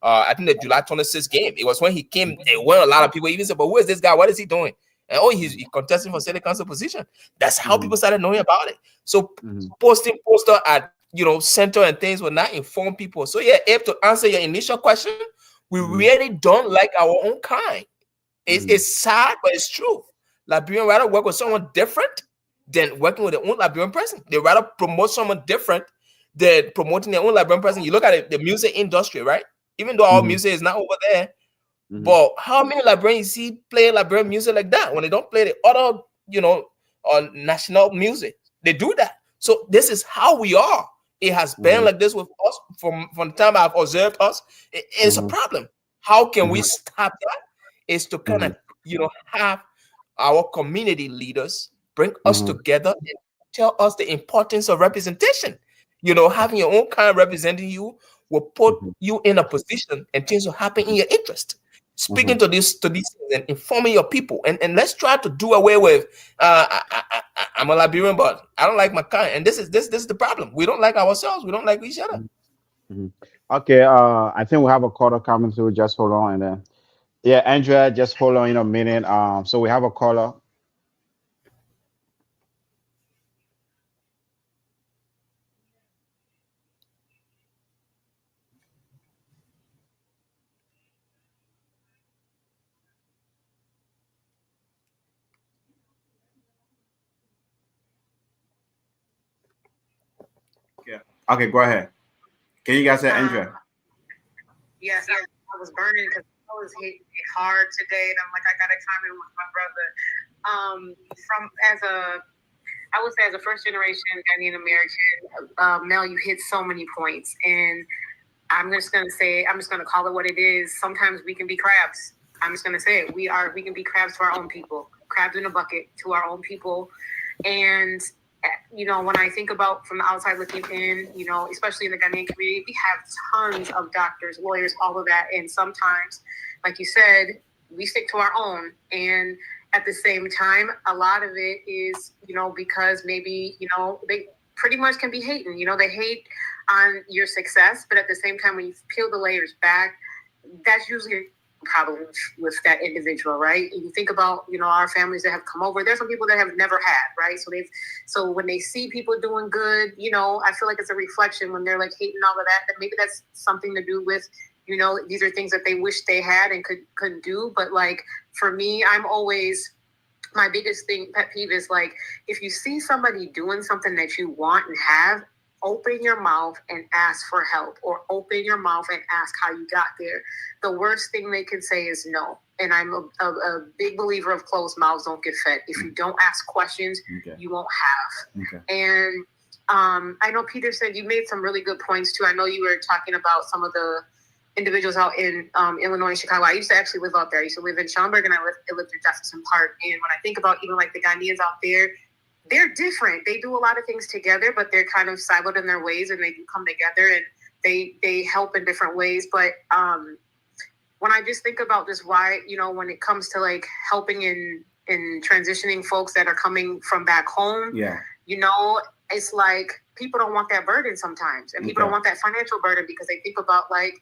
[SPEAKER 3] I think the July 26th game. It was when he came. It went a lot of people even said, "But who is this guy? What is he doing?" And he's contesting for city council position. That's how people started knowing about it. So posting poster at center and things will not inform people. So yeah, Abe, to answer your initial question, we really don't like our own kind. It's sad, but it's true. Liberian rather work with someone different than working with their own Liberian person. They rather promote someone different than promoting their own Liberian person. You look at it, the music industry, right? Even though our music is not over there, but how many Liberians you see playing Liberian music like that when they don't play the other, national music? They do that. So this is how we are. It has been like this with us from the time I've observed us. It's a problem. How can we stop that? Is to kind of, have our community leaders bring us together and tell us the importance of representation. Having your own kind representing you will put you in a position and things will happen in your interest. Speaking to these things and informing your people, and let's try to do away with. I'm a Liberian, but I don't like my kind, and this is the problem. We don't like ourselves. We don't like each other.
[SPEAKER 1] Okay, I think we have a caller coming through. Just hold on, and then Andrea, just hold on in a minute. So we have a caller. Okay, go ahead. Can you guys say Andrea?
[SPEAKER 6] Yes, I was burning because I was hitting it hard today, and I'm like, I gotta chime in with my brother. I would say as a first generation Ghanaian American, Mel, you hit so many points, and I'm just gonna call it what it is. Sometimes we can be crabs. I'm just gonna say it. We can be crabs to our own people, crabs in a bucket to our own people, and when I think about from the outside looking in, especially in the Ghanaian community, we have tons of doctors, lawyers, all of that. And sometimes, like you said, we stick to our own. And at the same time, a lot of it is, because maybe, they pretty much can be hating. They hate on your success. But at the same time, when you peel the layers back, that's usually problem with that individual, right? And you think about, our families that have come over. There's some people that have never had, right? So when they see people doing good, I feel like it's a reflection when they're like hating all of that maybe that's something to do with, these are things that they wish they had and couldn't do. But like for me, I'm always, my biggest pet peeve is like, if you see somebody doing something that you want and have, open your mouth and ask for help, or open your mouth and ask how you got there. The worst thing they can say is no. And I'm a big believer of closed mouths don't get fed. If you don't ask questions, you won't have. And I know Peter said you made some really good points too. I know you were talking about some of the individuals out in Illinois and Chicago. I used to actually live out there. I used to live in Schaumburg, and I lived in Jefferson Park. And when I think about even like the Ghanaians out there, they're different. They do a lot of things together, but they're kind of siloed in their ways, and they do come together and they help in different ways. But when I just think about just why, when it comes to like helping in transitioning folks that are coming from back home, it's like people don't want that burden sometimes, and people don't want that financial burden because they think about like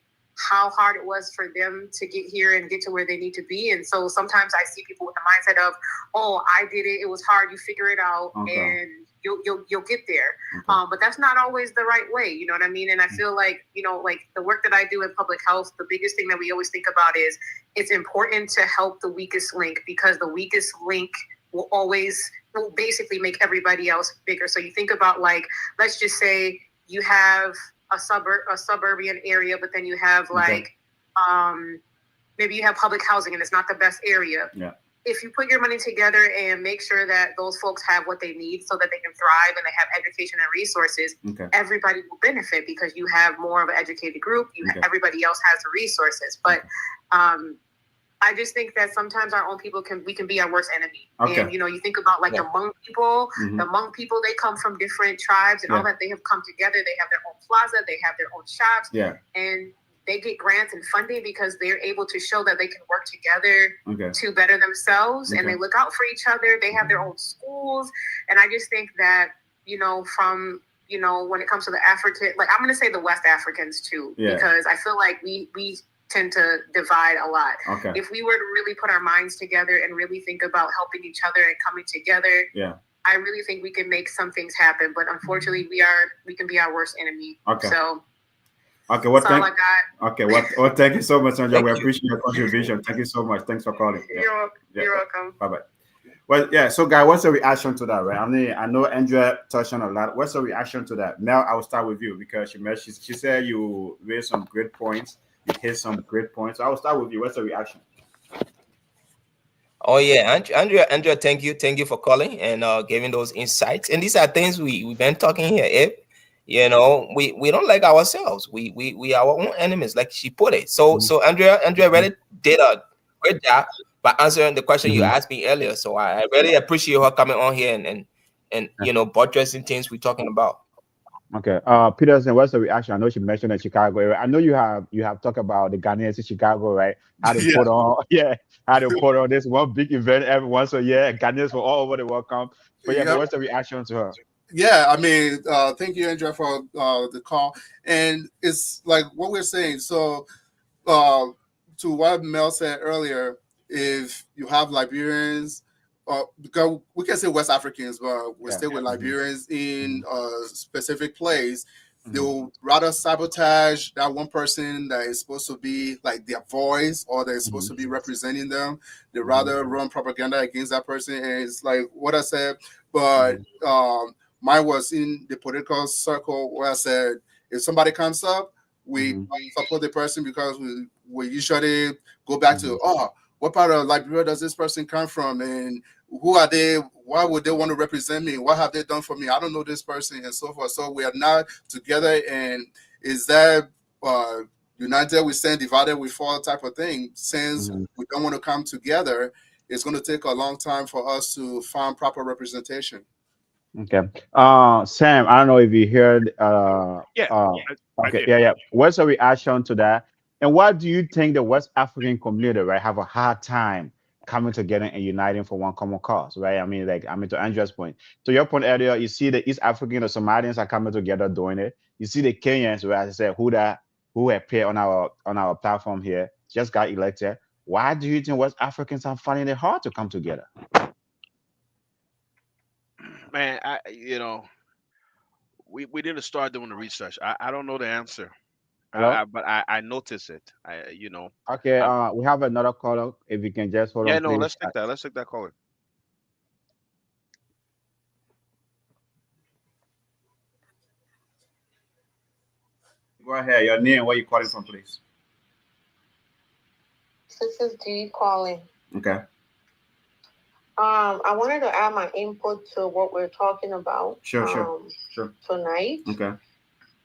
[SPEAKER 6] how hard it was for them to get here and get to where they need to be. And so sometimes I see people with the mindset of, oh, I did it. It was hard. You figure it out and you'll get there. But that's not always the right way. You know what I mean? And I feel like, like the work that I do in public health, the biggest thing that we always think about is it's important to help the weakest link, because the weakest link will basically make everybody else bigger. So you think about like, let's just say you have a suburban area, but then you have like, maybe you have public housing and it's not the best area. Yeah. If you put your money together and make sure that those folks have what they need so that they can thrive and they have education and resources, everybody will benefit because you have more of an educated group. Everybody else has the resources. But I just think that sometimes our own people can be our worst enemy. And you think about like the Hmong people, they come from different tribes and all that. They have come together. They have their own plaza. They have their own shops. And they get grants and funding because they're able to show that they can work together
[SPEAKER 1] Okay.
[SPEAKER 6] to better themselves, and
[SPEAKER 1] Okay.
[SPEAKER 6] they look out for each other. They have their own schools, and I just think that, from when it comes to the African, like, I'm going to say the West Africans too,
[SPEAKER 1] Yeah.
[SPEAKER 6] because I feel like we tend to divide a lot.
[SPEAKER 1] Okay.
[SPEAKER 6] If we were to really put our minds together and really think about helping each other and coming together,
[SPEAKER 1] Yeah.
[SPEAKER 6] I really think we can make some things happen. But unfortunately, we can be our worst enemy.
[SPEAKER 1] Okay.
[SPEAKER 6] So
[SPEAKER 1] Okay. What
[SPEAKER 6] that's all I got.
[SPEAKER 1] Okay. What? Thank you so much, Sandra.
[SPEAKER 3] Thank
[SPEAKER 1] We
[SPEAKER 3] you.
[SPEAKER 1] appreciate your contribution. Thank you so much. Thanks for calling. Yeah.
[SPEAKER 6] You're welcome.
[SPEAKER 1] Bye bye. Well, yeah. So, guys, what's the reaction to that, right? I mean, I know Andrea touched on a lot. What's the reaction to that? Mel, I will start with you because she said you raised some great points. You hit some great points. So I will start with you. What's the reaction?
[SPEAKER 3] Oh yeah, Andrea, thank you for calling and giving those insights. And these are things we've been talking here. If we don't like ourselves, we are our own enemies, like she put it. So Andrea really did a great job by answering the question you asked me earlier. So I really appreciate her coming on here and buttressing things we're talking about.
[SPEAKER 1] Okay. Peterson, what's the reaction? I know she mentioned the Chicago area. I know you have talked about the Ghanaians in Chicago, right? How to
[SPEAKER 4] Yeah.
[SPEAKER 1] put on, yeah, how to put on this one big event every once a year. Ghanaians from all over the world come. But yeah,
[SPEAKER 4] Yep.
[SPEAKER 1] but what's the reaction to her?
[SPEAKER 4] Yeah, I mean, thank you, Andrea, for the call. And it's like what we're saying. So, to what Mel said earlier, if you have Liberians, because we can say West Africans, but we
[SPEAKER 1] Yeah.
[SPEAKER 4] stay with Liberians in a specific place, they
[SPEAKER 1] Mhm.
[SPEAKER 4] will rather sabotage that one person that is supposed to be like their voice or they're supposed to be representing them. They rather run propaganda against that person. And it's like what I said, but mine was in the political circle where I said, if somebody comes up, we support the person because we usually go back to, what part of Liberia does this person come from? And who are they? Why would they want to represent me? What have they done for me? I don't know this person and so forth. So we are not together. And is that united we stand, divided we fall type of thing? Since we don't want to come together, it's going to take a long time for us to find proper representation.
[SPEAKER 1] Okay. Sam, I don't know if you heard.
[SPEAKER 5] Yeah, I
[SPEAKER 1] Okay.
[SPEAKER 5] did.
[SPEAKER 1] Yeah, yeah. What's the reaction to that? And why do you think the West African community, right, have a hard time coming together and uniting for one common cause, right? To Andrea's point. To your point earlier, you see the East African or Somalians are coming together doing it. You see the Kenyans, right, as I said, who appear on our platform here, just got elected. Why do you think West Africans are finding it hard to come together?
[SPEAKER 5] Man, we didn't start doing the research. I don't know the answer.
[SPEAKER 1] Hello?
[SPEAKER 5] But I notice it.
[SPEAKER 1] Okay,
[SPEAKER 5] I'm,
[SPEAKER 1] we have another caller. If you can just hold
[SPEAKER 5] yeah,
[SPEAKER 1] on,
[SPEAKER 5] no,
[SPEAKER 1] please.
[SPEAKER 5] let's take that caller.
[SPEAKER 1] Go ahead. Your name, where you calling from, please?
[SPEAKER 6] This is Dee calling.
[SPEAKER 1] Okay.
[SPEAKER 6] I wanted to add my input to what we're talking about.
[SPEAKER 1] Sure.
[SPEAKER 6] Tonight.
[SPEAKER 1] Okay.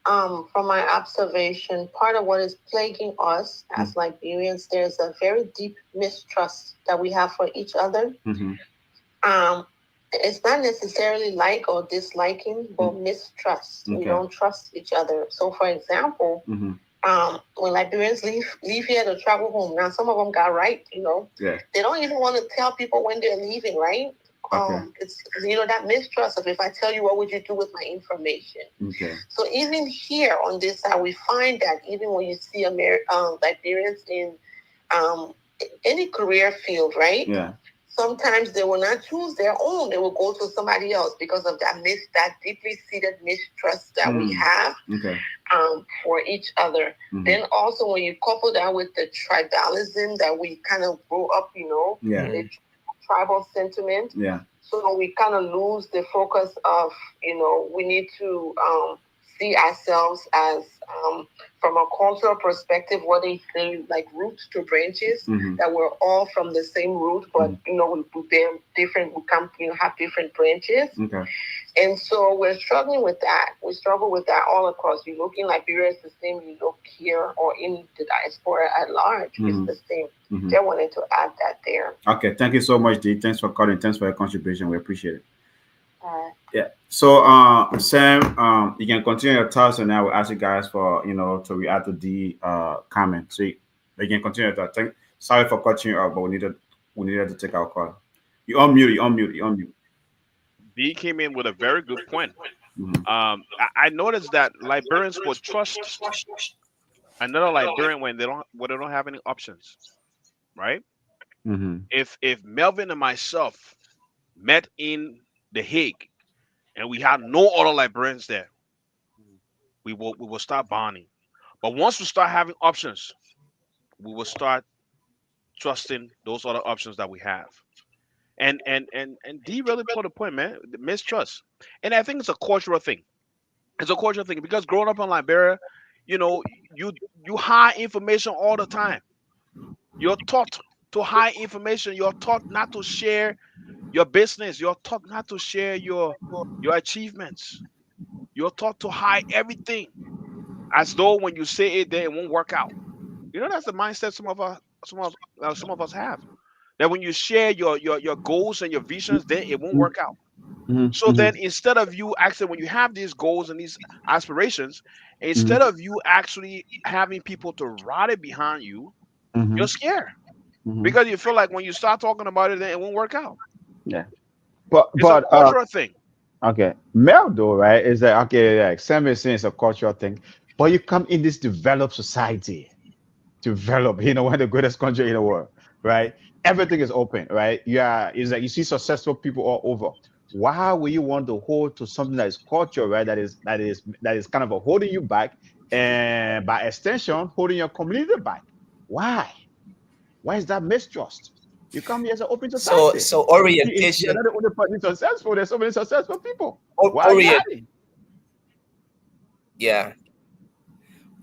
[SPEAKER 6] From my observation, part of what is plaguing us as Liberians, there's a very deep mistrust that we have for each other. It's not necessarily like or disliking, but mistrust.
[SPEAKER 1] Okay.
[SPEAKER 6] We don't trust each other. So, for example, when Liberians leave here to travel home, now some of them got right,
[SPEAKER 1] Yeah.
[SPEAKER 6] they don't even want to tell people when they're leaving, right?
[SPEAKER 1] Okay.
[SPEAKER 6] It's that mistrust of, if I tell you, what would you do with my information?
[SPEAKER 1] Okay.
[SPEAKER 6] So even here on this side, we find that even when you see Liberians in any career field, right?
[SPEAKER 1] Yeah.
[SPEAKER 6] Sometimes they will not choose their own; they will go to somebody else because of that deeply seated mistrust that we have for each other. Then also, when you couple that with the tribalism that we kind of grew up, the tribal sentiment.
[SPEAKER 1] Yeah.
[SPEAKER 6] So we kind of lose the focus of, we need to see ourselves as, from a cultural perspective, what they say, like roots to branches, that we're all from the same root, but, we bear different, we come, have different branches.
[SPEAKER 1] Okay.
[SPEAKER 6] And so we're struggling with that. We struggle with that all across. You look in Liberia, it's the same. You look here or in the diaspora at large, it's the same. They wanted to add that there.
[SPEAKER 1] Okay. Thank you so much, Dee. Thanks for calling. Thanks for your contribution. We appreciate it. Yeah. So, Sam, you can continue your thoughts, and I will ask you guys for to react to the comment. So you can continue your thoughts. Sorry for cutting you off, but we needed to take our call. You unmute. You unmute. You unmute.
[SPEAKER 5] D came in with a very good point.
[SPEAKER 1] Mm-hmm.
[SPEAKER 5] I noticed that Liberians would trust another Liberian when they don't have any options, right?
[SPEAKER 1] Mm-hmm.
[SPEAKER 5] If Melvin and myself met in the Hague and we had no other Liberians there, we will start bonding. But once we start having options, we will start trusting those other options that we have. And D really put a point, man. The mistrust, and I think it's a cultural thing. It's a cultural thing because growing up in Liberia, you know, you you hide information all the time. You're taught to hide information. You're taught not to share your business. You're taught not to share your achievements. You're taught to hide everything, as though when you say it, then it won't work out. That's the mindset some of us have. That when you share your goals and your visions, then it won't work out. So
[SPEAKER 1] Mm-hmm.
[SPEAKER 5] then instead of you actually, when you have these goals and these aspirations,
[SPEAKER 1] Mm-hmm.
[SPEAKER 5] instead of you actually having people to rally behind you,
[SPEAKER 1] Mm-hmm.
[SPEAKER 5] you're scared
[SPEAKER 1] Mm-hmm.
[SPEAKER 5] because you feel like when you start talking about it, then it won't work out.
[SPEAKER 1] Yeah. But
[SPEAKER 5] It's a
[SPEAKER 1] but
[SPEAKER 5] cultural thing.
[SPEAKER 1] okay, male though, right? Is that okay? Yeah, Sam is saying it's a cultural thing, but you come in this developed society, develop, one of the greatest country in the world, right? Everything is open, right? Yeah, it's like you see successful people all over. Why will you want to hold to something that is culture, right? That is kind of a holding you back, and by extension, holding your community back. Why? Why is that mistrust? You come here as an open
[SPEAKER 3] So
[SPEAKER 1] society.
[SPEAKER 3] so
[SPEAKER 1] You're
[SPEAKER 3] orientation
[SPEAKER 1] not the only person successful. There's so many successful people.
[SPEAKER 3] or,
[SPEAKER 1] Why are you
[SPEAKER 3] orient
[SPEAKER 1] hiding?
[SPEAKER 3] yeah,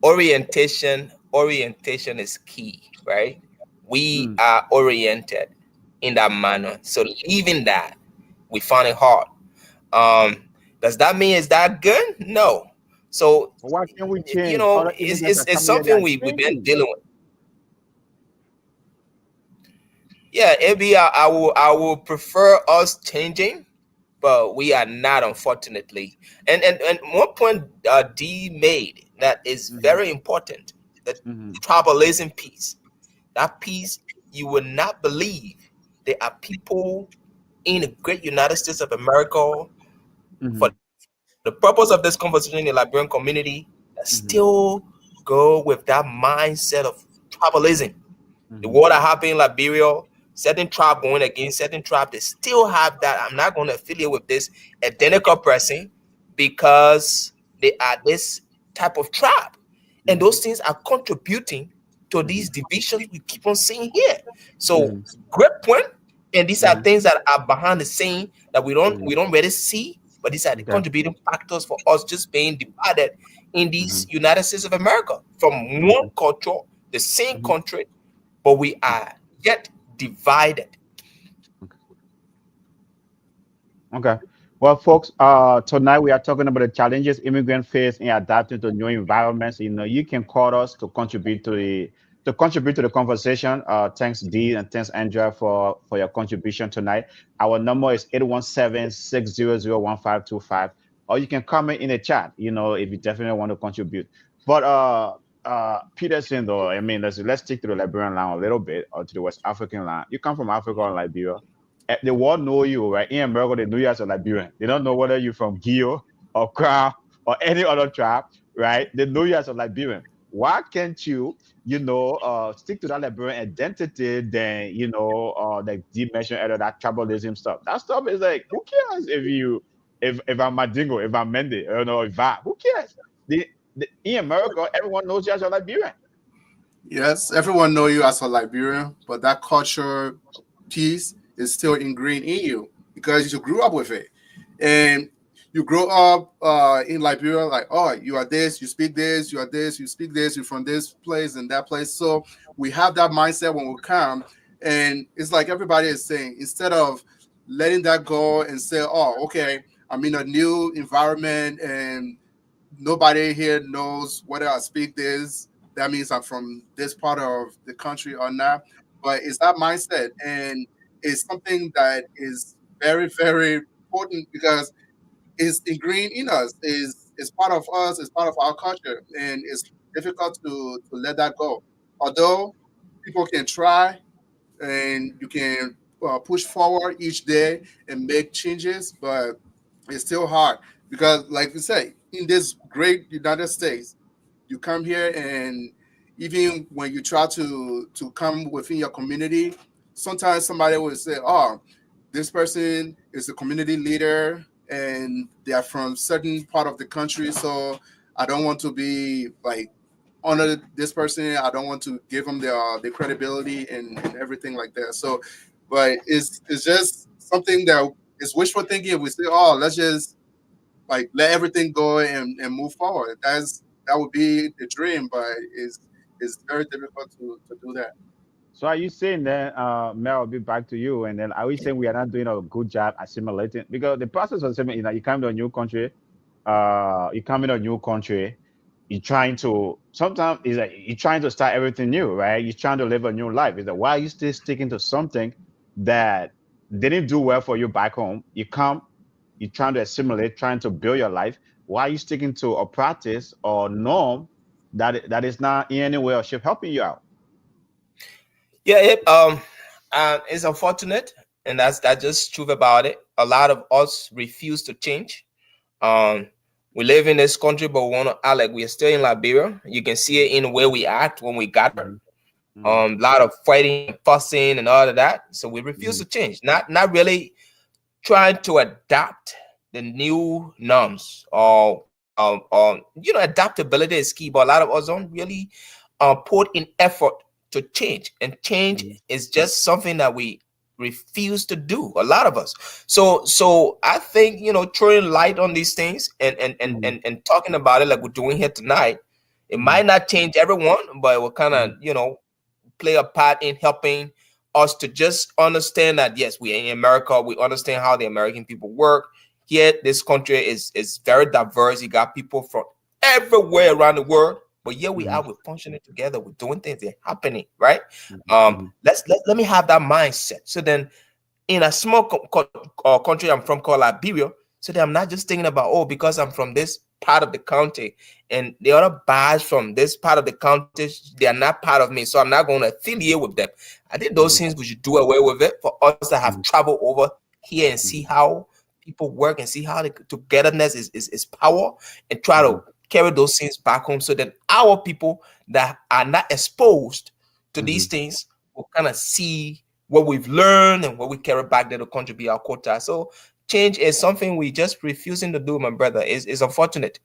[SPEAKER 3] orientation is key, right? We
[SPEAKER 1] Mm,
[SPEAKER 3] are oriented in that manner. So leaving that, we find it hard. Um, does that mean is that good? No. So
[SPEAKER 1] but why can't we change? Other immigrants
[SPEAKER 3] it's
[SPEAKER 1] are coming here, they
[SPEAKER 3] something
[SPEAKER 1] are
[SPEAKER 3] we've been
[SPEAKER 1] changing.
[SPEAKER 3] dealing with. Yeah, maybe I will prefer us changing, but we are not, unfortunately. And one point D made that is
[SPEAKER 1] Hmm.
[SPEAKER 3] very important: the
[SPEAKER 1] Hmm.
[SPEAKER 3] tribalism piece. That piece, you will not believe there are people in the great United States of America,
[SPEAKER 1] Hmm.
[SPEAKER 3] for the purpose of this conversation in the Liberian community, that
[SPEAKER 1] Hmm.
[SPEAKER 3] still go with that mindset of tribalism. The
[SPEAKER 1] Hmm.
[SPEAKER 3] war that happened in Liberia, certain tribe going against certain tribe, they still have that. I'm not going to affiliate with this identical person because they are this type of tribe. And
[SPEAKER 1] Hmm.
[SPEAKER 3] those things are contributing to these divisions we keep on seeing here. So
[SPEAKER 1] Hmm.
[SPEAKER 3] great point. And these are
[SPEAKER 1] Hmm.
[SPEAKER 3] things that are behind the scene that we don't
[SPEAKER 1] Hmm.
[SPEAKER 3] we don't really see, but these are the
[SPEAKER 1] Okay.
[SPEAKER 3] contributing factors for us just being divided in
[SPEAKER 1] Hmm.
[SPEAKER 3] these United States of America from one
[SPEAKER 1] Hmm.
[SPEAKER 3] culture, the same
[SPEAKER 1] Hmm.
[SPEAKER 3] country, but we are yet divided.
[SPEAKER 1] Okay. Well, folks, tonight we are talking about the challenges immigrants face in adapting to new environments. You can call us to contribute to the conversation. Thanks D and thanks Andrea for your contribution tonight. Our number is 817-600-1525. Or you can comment in the chat, if you definitely want to contribute. But Peterson though, I mean, let's stick to the Liberian line a little bit, or to the West African line. You come from Africa or Liberia. The world know you, right? In America, they know you as a Liberian. They don't know whether you're from Gio or Crown or any other tribe, right? They know you as a Liberian. Why can't you, stick to that Liberian identity? Then, like Deep mentioned earlier, that tribalism stuff. That stuff is like, who cares if I'm Madingo, if I'm Mende, if I, who cares? In America, everyone knows you as a Liberian.
[SPEAKER 4] Yes, everyone know you as a Liberian, but that culture piece is still ingrained in you because you grew up with it, and you grow up in Liberia like, oh, you are this, you speak this, you are this, you speak this, you're from this place and that place. So we have that mindset when we come, and it's like everybody is saying, instead of letting that go and say, oh, okay, I'm in a new environment and nobody here knows whether I speak this. That means I'm from this part of the country or not. But it's that mindset, and it's something that is very, very important because it's ingrained in us. Is part of us. It's part of our culture, and it's difficult to let that go. Although people can try, and you can push forward each day and make changes, but it's still hard because, like you say, in this great United States, you come here and even when you try to come within your community, sometimes somebody will say, "Oh, this person is a community leader and they are from certain part of the country, so I don't want to be like honor this person. I don't want to give them the credibility and everything like that." So, but it's just something that is wishful thinking. We say, "Oh, let's just like let everything go and move forward." That would be the dream, but it's very difficult to do that.
[SPEAKER 1] So are you saying that, Mel, I'll be back to you, and then are we saying we are not doing a good job assimilating? Because the process of assimilating, you come to a new country, you come in a new country, you're trying to, sometimes it's like you're trying to start everything new, right? You're trying to live a new life. Is that why are you still sticking to something that didn't do well for you back home? You come, you're trying to assimilate, trying to build your life. Why are you sticking to a practice or norm that is not in any way or shape helping you out?
[SPEAKER 3] Yeah, it's unfortunate, and that's just truth about it. A lot of us refuse to change. Um, we live in this country, but we want to act like we are still in Liberia. You can see it in the way we act when we gather.
[SPEAKER 1] Mhm, mhm,
[SPEAKER 3] A lot of fighting and fussing and all of that. So we refuse
[SPEAKER 1] mhm,
[SPEAKER 3] to change. Not really trying to adapt the new norms or adaptability is key, but a lot of us don't really put in effort to change, and change
[SPEAKER 1] mhm,
[SPEAKER 3] is just something that we refuse to do, a lot of us. So I think, throwing light on these things
[SPEAKER 1] mhm,
[SPEAKER 3] and talking about it like we're doing here tonight, it
[SPEAKER 1] mhm,
[SPEAKER 3] might not change everyone, but it will kind of
[SPEAKER 1] mhm,
[SPEAKER 3] play a part in helping us to just understand that yes, we are in America. We understand how the American people work. Here, this country is very diverse. You got people from everywhere around the world, but here we are.
[SPEAKER 1] mhm,
[SPEAKER 3] We're functioning together. We're doing things. They're happening, right?
[SPEAKER 1] mhm, mhm,
[SPEAKER 3] Let me have that mindset. So then, in a small country I'm from called Liberia. So that I'm not just thinking about, oh, because I'm from this part of the county and the other bars from this part of the county, they are not part of me. So I'm not going to affiliate with them. I think those
[SPEAKER 1] mhm,
[SPEAKER 3] things we should do away with it for us to have
[SPEAKER 1] mhm,
[SPEAKER 3] travel over here and see
[SPEAKER 1] mhm,
[SPEAKER 3] how people work and see how the togetherness is power, and try to
[SPEAKER 1] mhm,
[SPEAKER 3] carry those things back home so that our people that are not exposed to these
[SPEAKER 1] mhm.
[SPEAKER 3] things will kind of see what we've learned and what we carry back there to contribute our quota. So change is something we just refusing to do, my brother. Is unfortunate.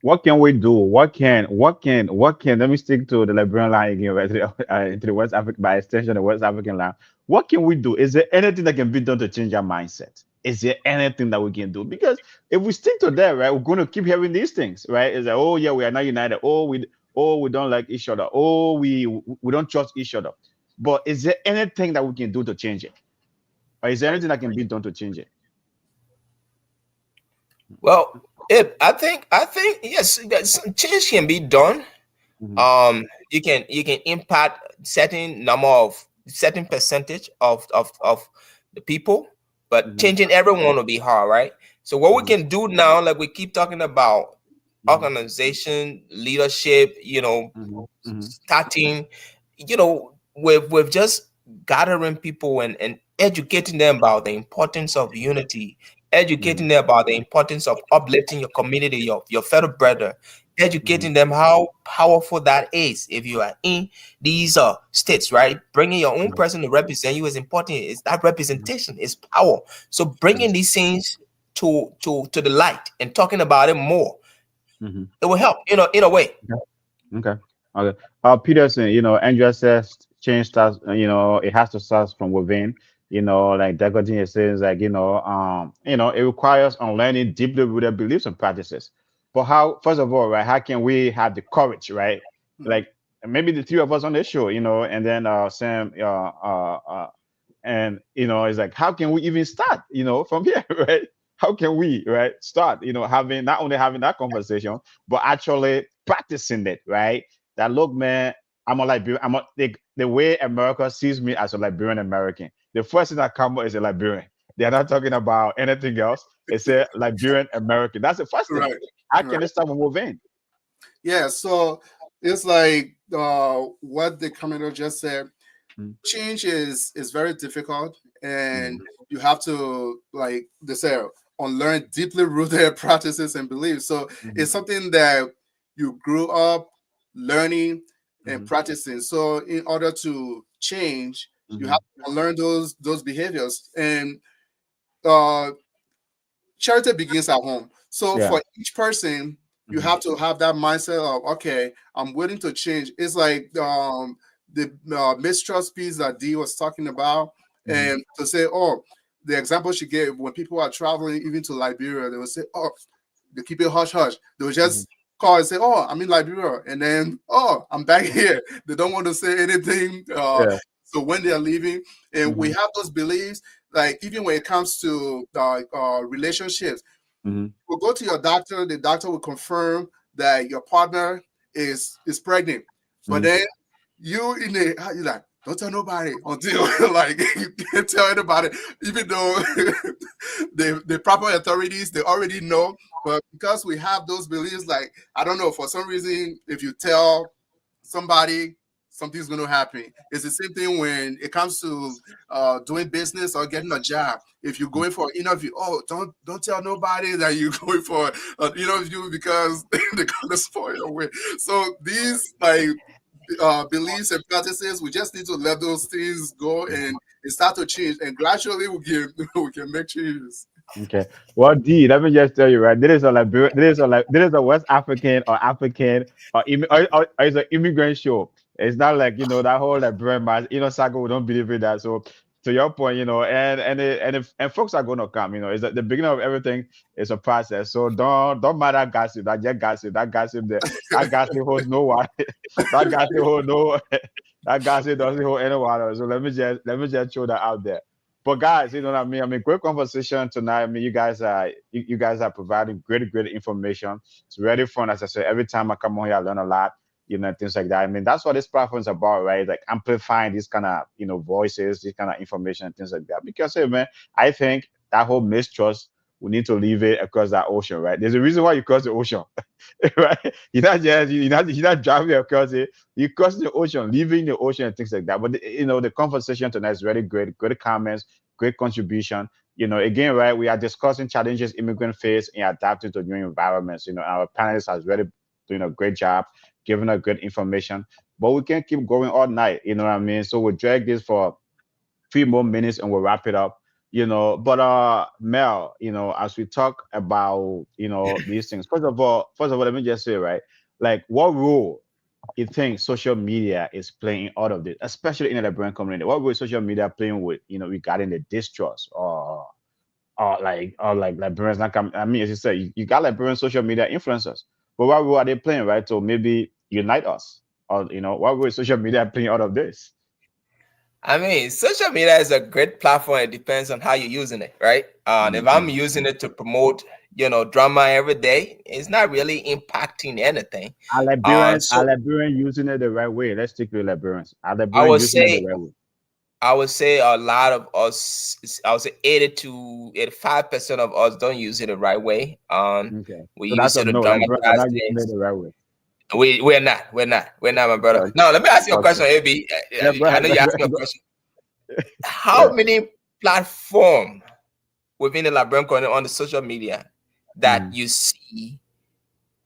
[SPEAKER 1] What can we do? What can, let me stick to the Liberian line again, right? To the West African, by extension, the West African line. What can we do? Is there anything that can be done to change our mindset? Is there anything that we can do? Because if we stick to that, right, we're going to keep hearing these things, right? It's like, oh yeah, we are not united. Oh, we don't like each other. Oh, we don't trust each other. But is there anything that we can do to change it? Or is there anything that can be done to change it?
[SPEAKER 3] Well, I think yes, that some change can be done.
[SPEAKER 1] Mm-hmm,
[SPEAKER 3] You can impact certain percentage of the people, but
[SPEAKER 1] mm-hmm,
[SPEAKER 3] changing everyone will be hard, right? So what we
[SPEAKER 1] mm-hmm,
[SPEAKER 3] can do now, like we keep talking about
[SPEAKER 1] mm-hmm,
[SPEAKER 3] organization, leadership,
[SPEAKER 1] mm-hmm, mm-hmm,
[SPEAKER 3] starting, with just gathering people and educating them about the importance of unity,
[SPEAKER 1] mm-hmm,
[SPEAKER 3] educating them about the importance of uplifting your community, your fellow brother,
[SPEAKER 1] mm-hmm,
[SPEAKER 3] educating them how powerful that is. If you are in these states, right, bringing your own
[SPEAKER 1] mm-hmm,
[SPEAKER 3] person to represent you is important. It's that
[SPEAKER 1] mm-hmm,
[SPEAKER 3] representation is power. So bringing these things to the light and talking about it more,
[SPEAKER 1] mm-hmm.
[SPEAKER 3] it will help, in a way.
[SPEAKER 1] Okay. Okay. Peterson, Andrea says change starts, it has to start from within, like Dagotin says, like, it requires unlearning deeply rooted beliefs and practices. But how, first of all, right, how can we have the courage, right?
[SPEAKER 4] Mhm.
[SPEAKER 1] Like maybe the three of us on this show, and then Sam, and it's like how can we even start from here, right? How can we, right, start, having, not only having that conversation but actually practicing it, right? That, look, man, I'm a Liberian. The way America sees me as a Liberian American, the first thing that comes is a Liberian. They're not talking about anything else. They say Liberian American. That's the first thing.
[SPEAKER 4] Right.
[SPEAKER 1] How
[SPEAKER 4] Right.
[SPEAKER 1] can they start moving?
[SPEAKER 4] Yeah. So it's like what the commander just said.
[SPEAKER 1] Mm-hmm.
[SPEAKER 4] Change is very difficult, and
[SPEAKER 1] Mm-hmm.
[SPEAKER 4] you have to, like they say, unlearn deeply rooted practices and beliefs. So
[SPEAKER 1] Mm-hmm.
[SPEAKER 4] it's something that you grew up learning and
[SPEAKER 1] Mm-hmm.
[SPEAKER 4] practicing. So in order to change, you
[SPEAKER 1] Mm-hmm.
[SPEAKER 4] have to unlearn those behaviors. And uh charity begins at home. So
[SPEAKER 1] Yeah.
[SPEAKER 4] for each person, you
[SPEAKER 1] Mm-hmm.
[SPEAKER 4] have to have that mindset of, okay, I'm willing to change. It's like the mistrust piece that Dee was talking about,
[SPEAKER 1] Mm-hmm.
[SPEAKER 4] and to say, oh, the example she gave, when people are traveling even to Liberia, they will say, oh, they keep it hush hush. They will
[SPEAKER 1] Mm-hmm.
[SPEAKER 4] just call and say, oh, I'm in Liberia, and then, oh, I'm back here. They don't want to say anything.
[SPEAKER 1] Yeah.
[SPEAKER 4] So when they are leaving, and we
[SPEAKER 1] Mm-hmm.
[SPEAKER 4] have those beliefs, like even when it comes to relationships,
[SPEAKER 1] Mm-hmm.
[SPEAKER 4] will go to your doctor. The doctor will confirm that your partner is pregnant, but
[SPEAKER 1] Mm-hmm.
[SPEAKER 4] then you're like, don't tell nobody until like you can't tell anybody, even though the proper authorities, they already know. But because we have those beliefs, like, I don't know, for some reason, if you tell somebody, something's going to happen. It's the same thing when it comes to doing business or getting a job. If you're going for an interview, oh, don't tell nobody that you're going for an interview because they're gonna spoil your way. So these like beliefs and practices, we just need to let those things go, and it start to change, and gradually we can we can make changes.
[SPEAKER 1] Okay. Well, D, let me just tell you, right? This is a Liberian, this is a West African or African or it's an immigrant show. It's not like that whole Liberian mass. Saga, we don't believe in that. So to your point, and folks are gonna come. It's the beginning of everything is a process. So don't matter gossip. That just gossip. That gossip holds no water. That gossip holds no. That gossip doesn't hold any water. So let me just throw that out there. But guys, you know what I mean. I mean, great conversation tonight. I mean, you guys are providing great information. It's really fun. As I said, every time I come on here, I learn a lot. Things like that. I mean, that's what this platform is about, right? Like amplifying these kind of voices, this kind of information, and things like that. Because hey, man, I think that whole mistrust, we need to leave it across that ocean, right? There's a reason why you cross the ocean, right? You're not driving across it. You cross the ocean, leaving the ocean and things like that. But the conversation tonight is really great. Good comments, great contribution. Again, right, we are discussing challenges immigrant face in adapting to new environments. Our panelists has really doing a great job, giving us good information. But we can't keep going all night. You know what I mean? So we'll drag this for 3 more minutes and we'll wrap it up. But Mel, as we talk about these things, first of all, let me just say, right, like what role you think social media is playing in all of this, especially in the Liberian community? What role is social media playing with regarding the distrust or like Liberians not coming? I mean, as you said, you got Liberian social media influencers, but what role are they playing, right? To maybe unite us, or what role is social media playing out of this?
[SPEAKER 3] I mean, social media is a great platform. It depends on how you're using it, right? And if I'm
[SPEAKER 1] Mm-hmm.
[SPEAKER 3] using it to promote, drama every day, it's not really impacting anything.
[SPEAKER 1] Are Liberians are
[SPEAKER 3] So
[SPEAKER 1] Liberians using it the right way? Let's stick with Liberians. Are
[SPEAKER 3] I
[SPEAKER 1] Liberians
[SPEAKER 3] would
[SPEAKER 1] using it the
[SPEAKER 3] say,
[SPEAKER 1] right way?
[SPEAKER 3] a lot of us, I would say 80 to 85% of us don't use it the right way.
[SPEAKER 1] Okay,
[SPEAKER 3] We
[SPEAKER 1] so that's
[SPEAKER 3] use
[SPEAKER 1] a
[SPEAKER 3] it to
[SPEAKER 1] no. Liberians are
[SPEAKER 3] dramatize
[SPEAKER 1] not using it
[SPEAKER 3] things.
[SPEAKER 1] the right way.
[SPEAKER 3] We're not, my brother.
[SPEAKER 1] Okay,
[SPEAKER 3] Now, let me ask you a
[SPEAKER 1] okay.
[SPEAKER 3] question, AB.
[SPEAKER 1] Yeah, go
[SPEAKER 3] I
[SPEAKER 1] ahead.
[SPEAKER 3] know
[SPEAKER 1] Go,
[SPEAKER 3] you
[SPEAKER 1] go,
[SPEAKER 3] asked me a
[SPEAKER 1] go.
[SPEAKER 3] question. How
[SPEAKER 1] Yeah.
[SPEAKER 3] many platform within the Liberian community on the social media that
[SPEAKER 1] Mm-hmm.
[SPEAKER 3] you see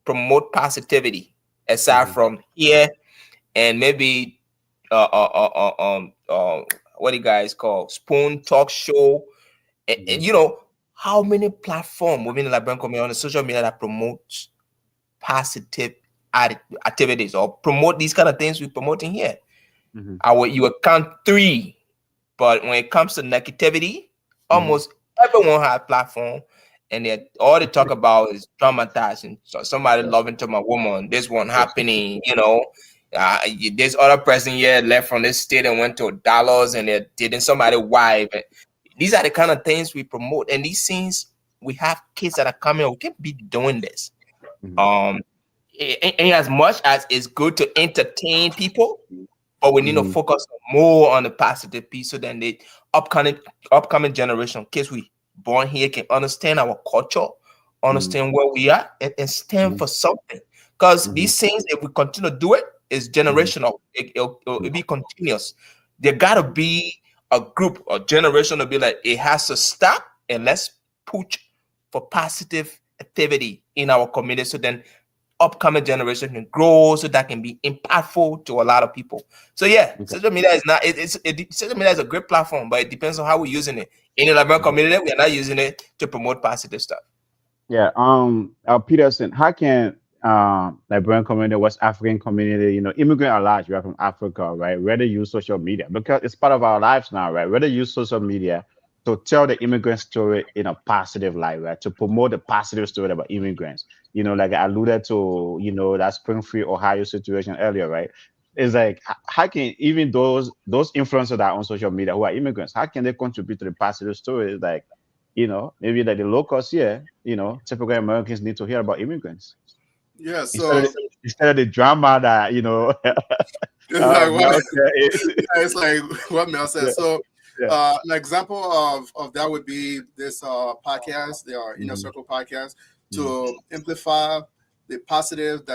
[SPEAKER 3] promote positivity aside
[SPEAKER 1] Mm-hmm.
[SPEAKER 3] from here and maybe what do you guys call spoon talk show? And
[SPEAKER 1] Mm-hmm.
[SPEAKER 3] how many platform within the Liberian community on the social media that promotes positive activities or promote these kind of things we're promoting here?
[SPEAKER 1] Mm-hmm.
[SPEAKER 3] You would count three, but when it comes to negativity,
[SPEAKER 1] Mm-hmm.
[SPEAKER 3] almost everyone has platform, and all they talk about is traumatizing. So somebody
[SPEAKER 1] Yeah.
[SPEAKER 3] loving to my woman, this one happening, this other person here left from this state and went to Dallas and they're dating somebody wife. These are the kind of things we promote, and these things we have kids that are coming. We can't be doing this.
[SPEAKER 1] Mm-hmm.
[SPEAKER 3] Um, and as much as it's good to entertain people, but we need to
[SPEAKER 1] Mm-hmm.
[SPEAKER 3] focus more on the positive piece so then the upcoming upcoming generation, kids we born here, can understand our culture,
[SPEAKER 1] Mm-hmm.
[SPEAKER 3] understand where we are, and stand for something. Because
[SPEAKER 1] Mm-hmm.
[SPEAKER 3] these things, if we continue to do it, is
[SPEAKER 1] Mm-hmm.
[SPEAKER 3] generational. It'll be continuous. There gotta be a group or generation to be like, it has to stop, and let's push for positive activity in our community so then upcoming generation can grow so that can be impactful to a lot of people. So yeah,
[SPEAKER 1] Okay.
[SPEAKER 3] social media is not social media is a great platform, but it depends on how we're using it. In the Liberian
[SPEAKER 1] Mhm.
[SPEAKER 3] community, we are not using it to promote positive stuff.
[SPEAKER 1] Yeah. Peterson, how can Liberian community, West African community, immigrant are large, right, from Africa, right? Where they use social media because it's part of our lives now, right? Where they use social media to tell the immigrant story in a positive light, right? To promote the positive story about immigrants. Like I alluded to, that Springfield, Ohio situation earlier, right? It's like how can even those influencers that are on social media who are immigrants, how can they contribute to the positive story? It's like, maybe like the locals here, typical Americans need to hear about immigrants
[SPEAKER 4] Yeah.
[SPEAKER 1] instead of
[SPEAKER 4] So
[SPEAKER 1] instead of the drama that
[SPEAKER 4] it's like what?
[SPEAKER 1] America is.
[SPEAKER 4] Yeah, it's like what Mel
[SPEAKER 1] Yeah,
[SPEAKER 4] said. So,
[SPEAKER 1] yeah.
[SPEAKER 4] an example of that would be this podcast, the Inner
[SPEAKER 1] Mm-hmm,
[SPEAKER 4] Circle podcast,
[SPEAKER 1] mm-hmm,
[SPEAKER 4] to amplify the positive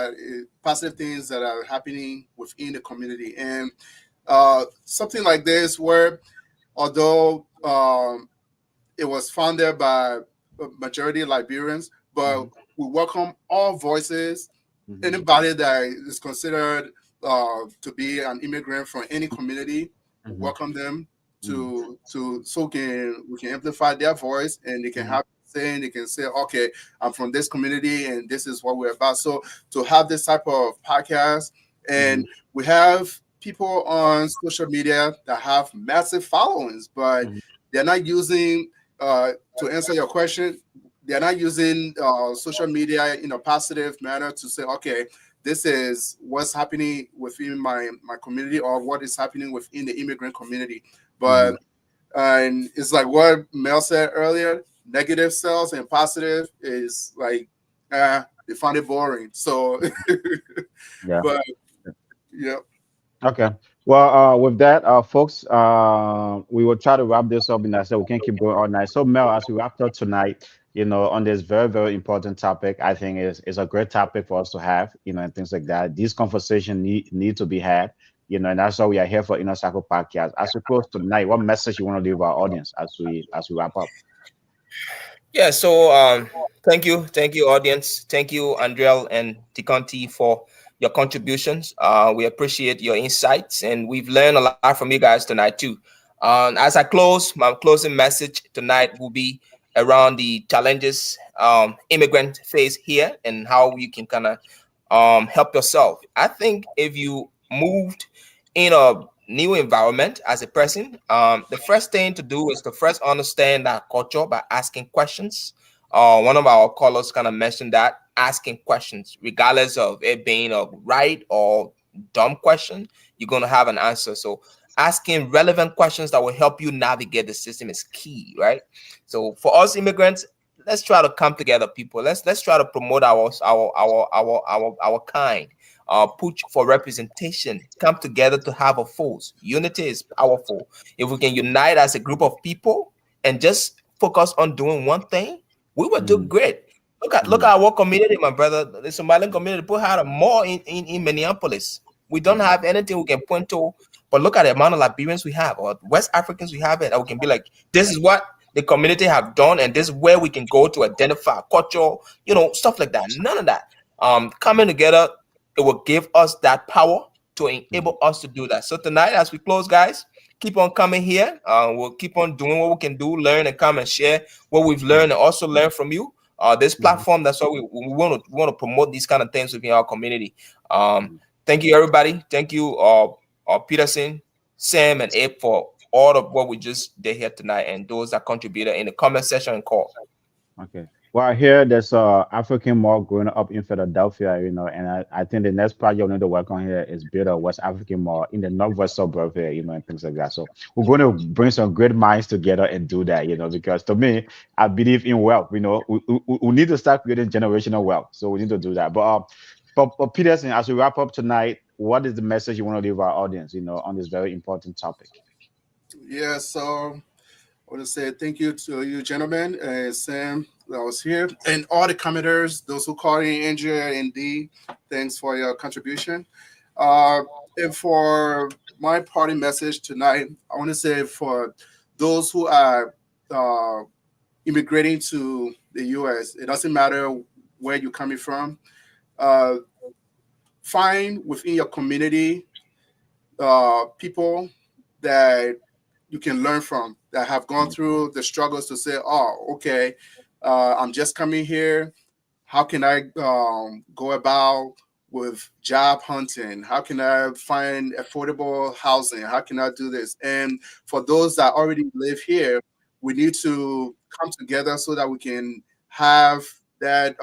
[SPEAKER 4] things that are happening within the community, and something like this, where although it was founded by a majority Liberians, but we welcome all voices.
[SPEAKER 1] mm-hmm,
[SPEAKER 4] Anybody that is considered to be an immigrant from any community,
[SPEAKER 1] mm-hmm,
[SPEAKER 4] welcome them
[SPEAKER 1] mm-hmm,
[SPEAKER 4] to so can we can amplify their voice, and they can
[SPEAKER 1] mm-hmm,
[SPEAKER 4] have saying, they can say, okay, I'm from this community and this is what we're about. So to have this type of podcast,
[SPEAKER 1] mm-hmm,
[SPEAKER 4] and we have people on social media that have massive followings, but
[SPEAKER 1] mm-hmm,
[SPEAKER 4] they're not using to answer your question, they're not using social media in a positive manner to say, okay, this is what's happening within my community, or what is happening within the immigrant community.
[SPEAKER 1] mm-hmm.
[SPEAKER 4] But and it's like what Mel said earlier, negative sales and positive is like they find it boring. So
[SPEAKER 1] Yeah.
[SPEAKER 4] but yeah.
[SPEAKER 1] Okay. Well, with that, folks, we will try to wrap this up. And I said we can't keep going all night. So, Mel, as we wrap up tonight, on this very, very important topic, I think is a great topic for us to have, and things like that. These conversations need to be had, and that's why we are here for Inner Circle Podcast. As we close tonight, what message you want to leave our audience as we wrap up?
[SPEAKER 3] Yeah, so thank you, audience. Thank you, Andrel and Ticonti, for your contributions. We appreciate your insights, and we've learned a lot from you guys tonight too. As I close, my closing message tonight will be around the challenges immigrant face here and how you can kind of help yourself. I think if you moved in a new environment as a person, the first thing to do is to first understand that culture by asking questions. One of our callers kind of mentioned that asking questions, regardless of it being a right or dumb question, you're going to have an answer. So asking relevant questions that will help you navigate the system is key, right? So for us immigrants, let's try to come together, people. Let's try to promote our kind. Push for representation, come together to have a force. Unity is powerful. If we can unite as a group of people and just focus on doing one thing, we will do
[SPEAKER 1] Mm-hmm,
[SPEAKER 3] great. Look at our community, my brother. The Somalian community put out a mall in Minneapolis. We don't
[SPEAKER 1] mm-hmm,
[SPEAKER 3] have anything we can point to, but look at the amount of Liberians we have or West Africans we have it. And we can be like, this is what the community have done, and this is where we can go to identify culture, stuff like that. None of that. Coming together, it will give us that power to enable us to do that. So tonight, as we close, guys, keep on coming here. We'll keep on doing what we can do, learn and come and share what we've learned, and also learn from you. This
[SPEAKER 1] mm-hmm,
[SPEAKER 3] platform, that's why we want to promote these kind of things within our community. Thank you, everybody. Thank you, Peterson, Sam, and Abe for all of what we just did here tonight, and those that contributed in the comment section and call.
[SPEAKER 1] Okay. Well, here there's a African mall growing up in Philadelphia, and I think the next project we need to work on here is build a West African mall in the northwest suburb here, and things like that. So we're going to bring some great minds together and do that, because to me, I believe in wealth. We need to start creating generational wealth. So we need to do that. But Peterson, as we wrap up tonight, what is the message you want to leave our audience, on this very important topic?
[SPEAKER 4] Yeah, so I want to say thank you to you, gentlemen, and Sam that was here, and all the commenters, those who called in, Andrea and Dee. Thanks for your contribution. Uh, and for my party message tonight, I want to say for those who are immigrating to the U.S., it doesn't matter where you're coming from. Uh, find within your community people that you can learn from that have gone through the struggles to say, oh, okay, I'm just coming here. How can I go about with job hunting? How can I find affordable housing? How can I do this? And for those that already live here, we need to come together so that we can have that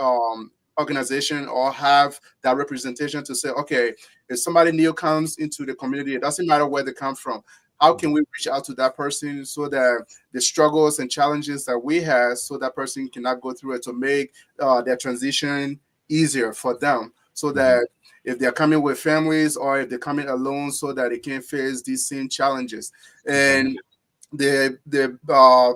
[SPEAKER 4] organization or have that representation to say, okay, if somebody new comes into the community, it doesn't matter where they come from. How can we reach out to that person so that the struggles and challenges that we have, so that person cannot go through it, to make their transition easier for them, so that if they're coming with families or if they're coming alone, so that they can face these same challenges. And the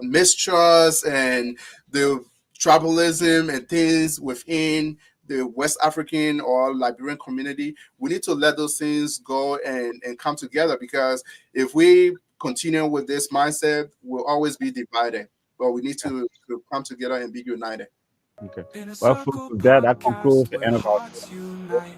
[SPEAKER 4] mistrust and the tribalism and things within the West African or Liberian community, we need to let those things go and come together, because if we continue with this mindset, we'll always be divided. But we need to come together and be united.
[SPEAKER 1] Okay.
[SPEAKER 2] In a
[SPEAKER 1] Well, folks,
[SPEAKER 2] circle
[SPEAKER 1] with that, that
[SPEAKER 2] podcast
[SPEAKER 1] concludes the
[SPEAKER 2] where
[SPEAKER 1] end of our
[SPEAKER 2] hearts unite,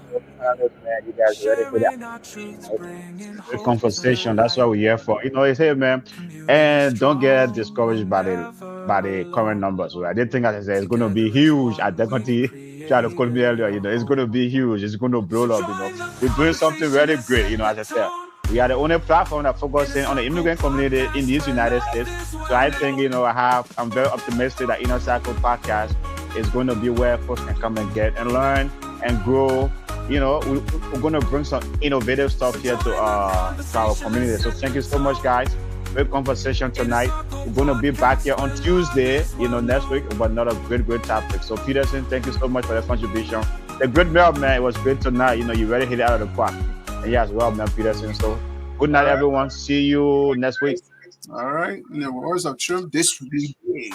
[SPEAKER 1] man. You guys ready for that?
[SPEAKER 2] sharing our truths, bringing
[SPEAKER 1] Great
[SPEAKER 2] hope to the
[SPEAKER 1] conversation. That's what
[SPEAKER 2] light.
[SPEAKER 1] we're here for. It's here, man.
[SPEAKER 2] Community
[SPEAKER 1] And don't get
[SPEAKER 2] strong,
[SPEAKER 1] discouraged
[SPEAKER 2] we're
[SPEAKER 1] by the
[SPEAKER 2] never
[SPEAKER 1] by the current
[SPEAKER 2] alone.
[SPEAKER 1] numbers. I did think, as I said, it's going to be
[SPEAKER 2] Together as
[SPEAKER 1] huge. I
[SPEAKER 2] one, we've
[SPEAKER 1] definitely tried to call me
[SPEAKER 2] created
[SPEAKER 1] earlier. It's going to
[SPEAKER 2] hope.
[SPEAKER 1] be huge. It's going to
[SPEAKER 2] So
[SPEAKER 1] blow up.
[SPEAKER 2] join the
[SPEAKER 1] We're doing something
[SPEAKER 2] conversation
[SPEAKER 1] really
[SPEAKER 2] and
[SPEAKER 1] great.
[SPEAKER 2] set
[SPEAKER 1] As
[SPEAKER 2] the
[SPEAKER 1] I said,
[SPEAKER 2] tone.
[SPEAKER 1] we are the only platform that
[SPEAKER 2] In a
[SPEAKER 1] focuses on the
[SPEAKER 2] circle
[SPEAKER 1] immigrant community in
[SPEAKER 2] podcast
[SPEAKER 1] these
[SPEAKER 2] where
[SPEAKER 1] United
[SPEAKER 2] love
[SPEAKER 1] States.
[SPEAKER 2] is
[SPEAKER 1] So
[SPEAKER 2] what
[SPEAKER 1] I
[SPEAKER 2] they
[SPEAKER 1] think,
[SPEAKER 2] want.
[SPEAKER 1] I'm very optimistic that Inner Circle podcast is going to be where folks can come and get and learn and grow. We're going to bring some innovative stuff here to our community. So thank you so much, guys. Great conversation tonight. We're going to be back here on Tuesday, next week, with another great topic. So Peterson, thank you so much for the contribution. The great man, it was great tonight. You really hit it out of the park. And yeah, as well, man, Peterson. So good night,
[SPEAKER 4] All right.
[SPEAKER 1] everyone. See you next week.
[SPEAKER 4] All right. In the words of Trump, this will be big.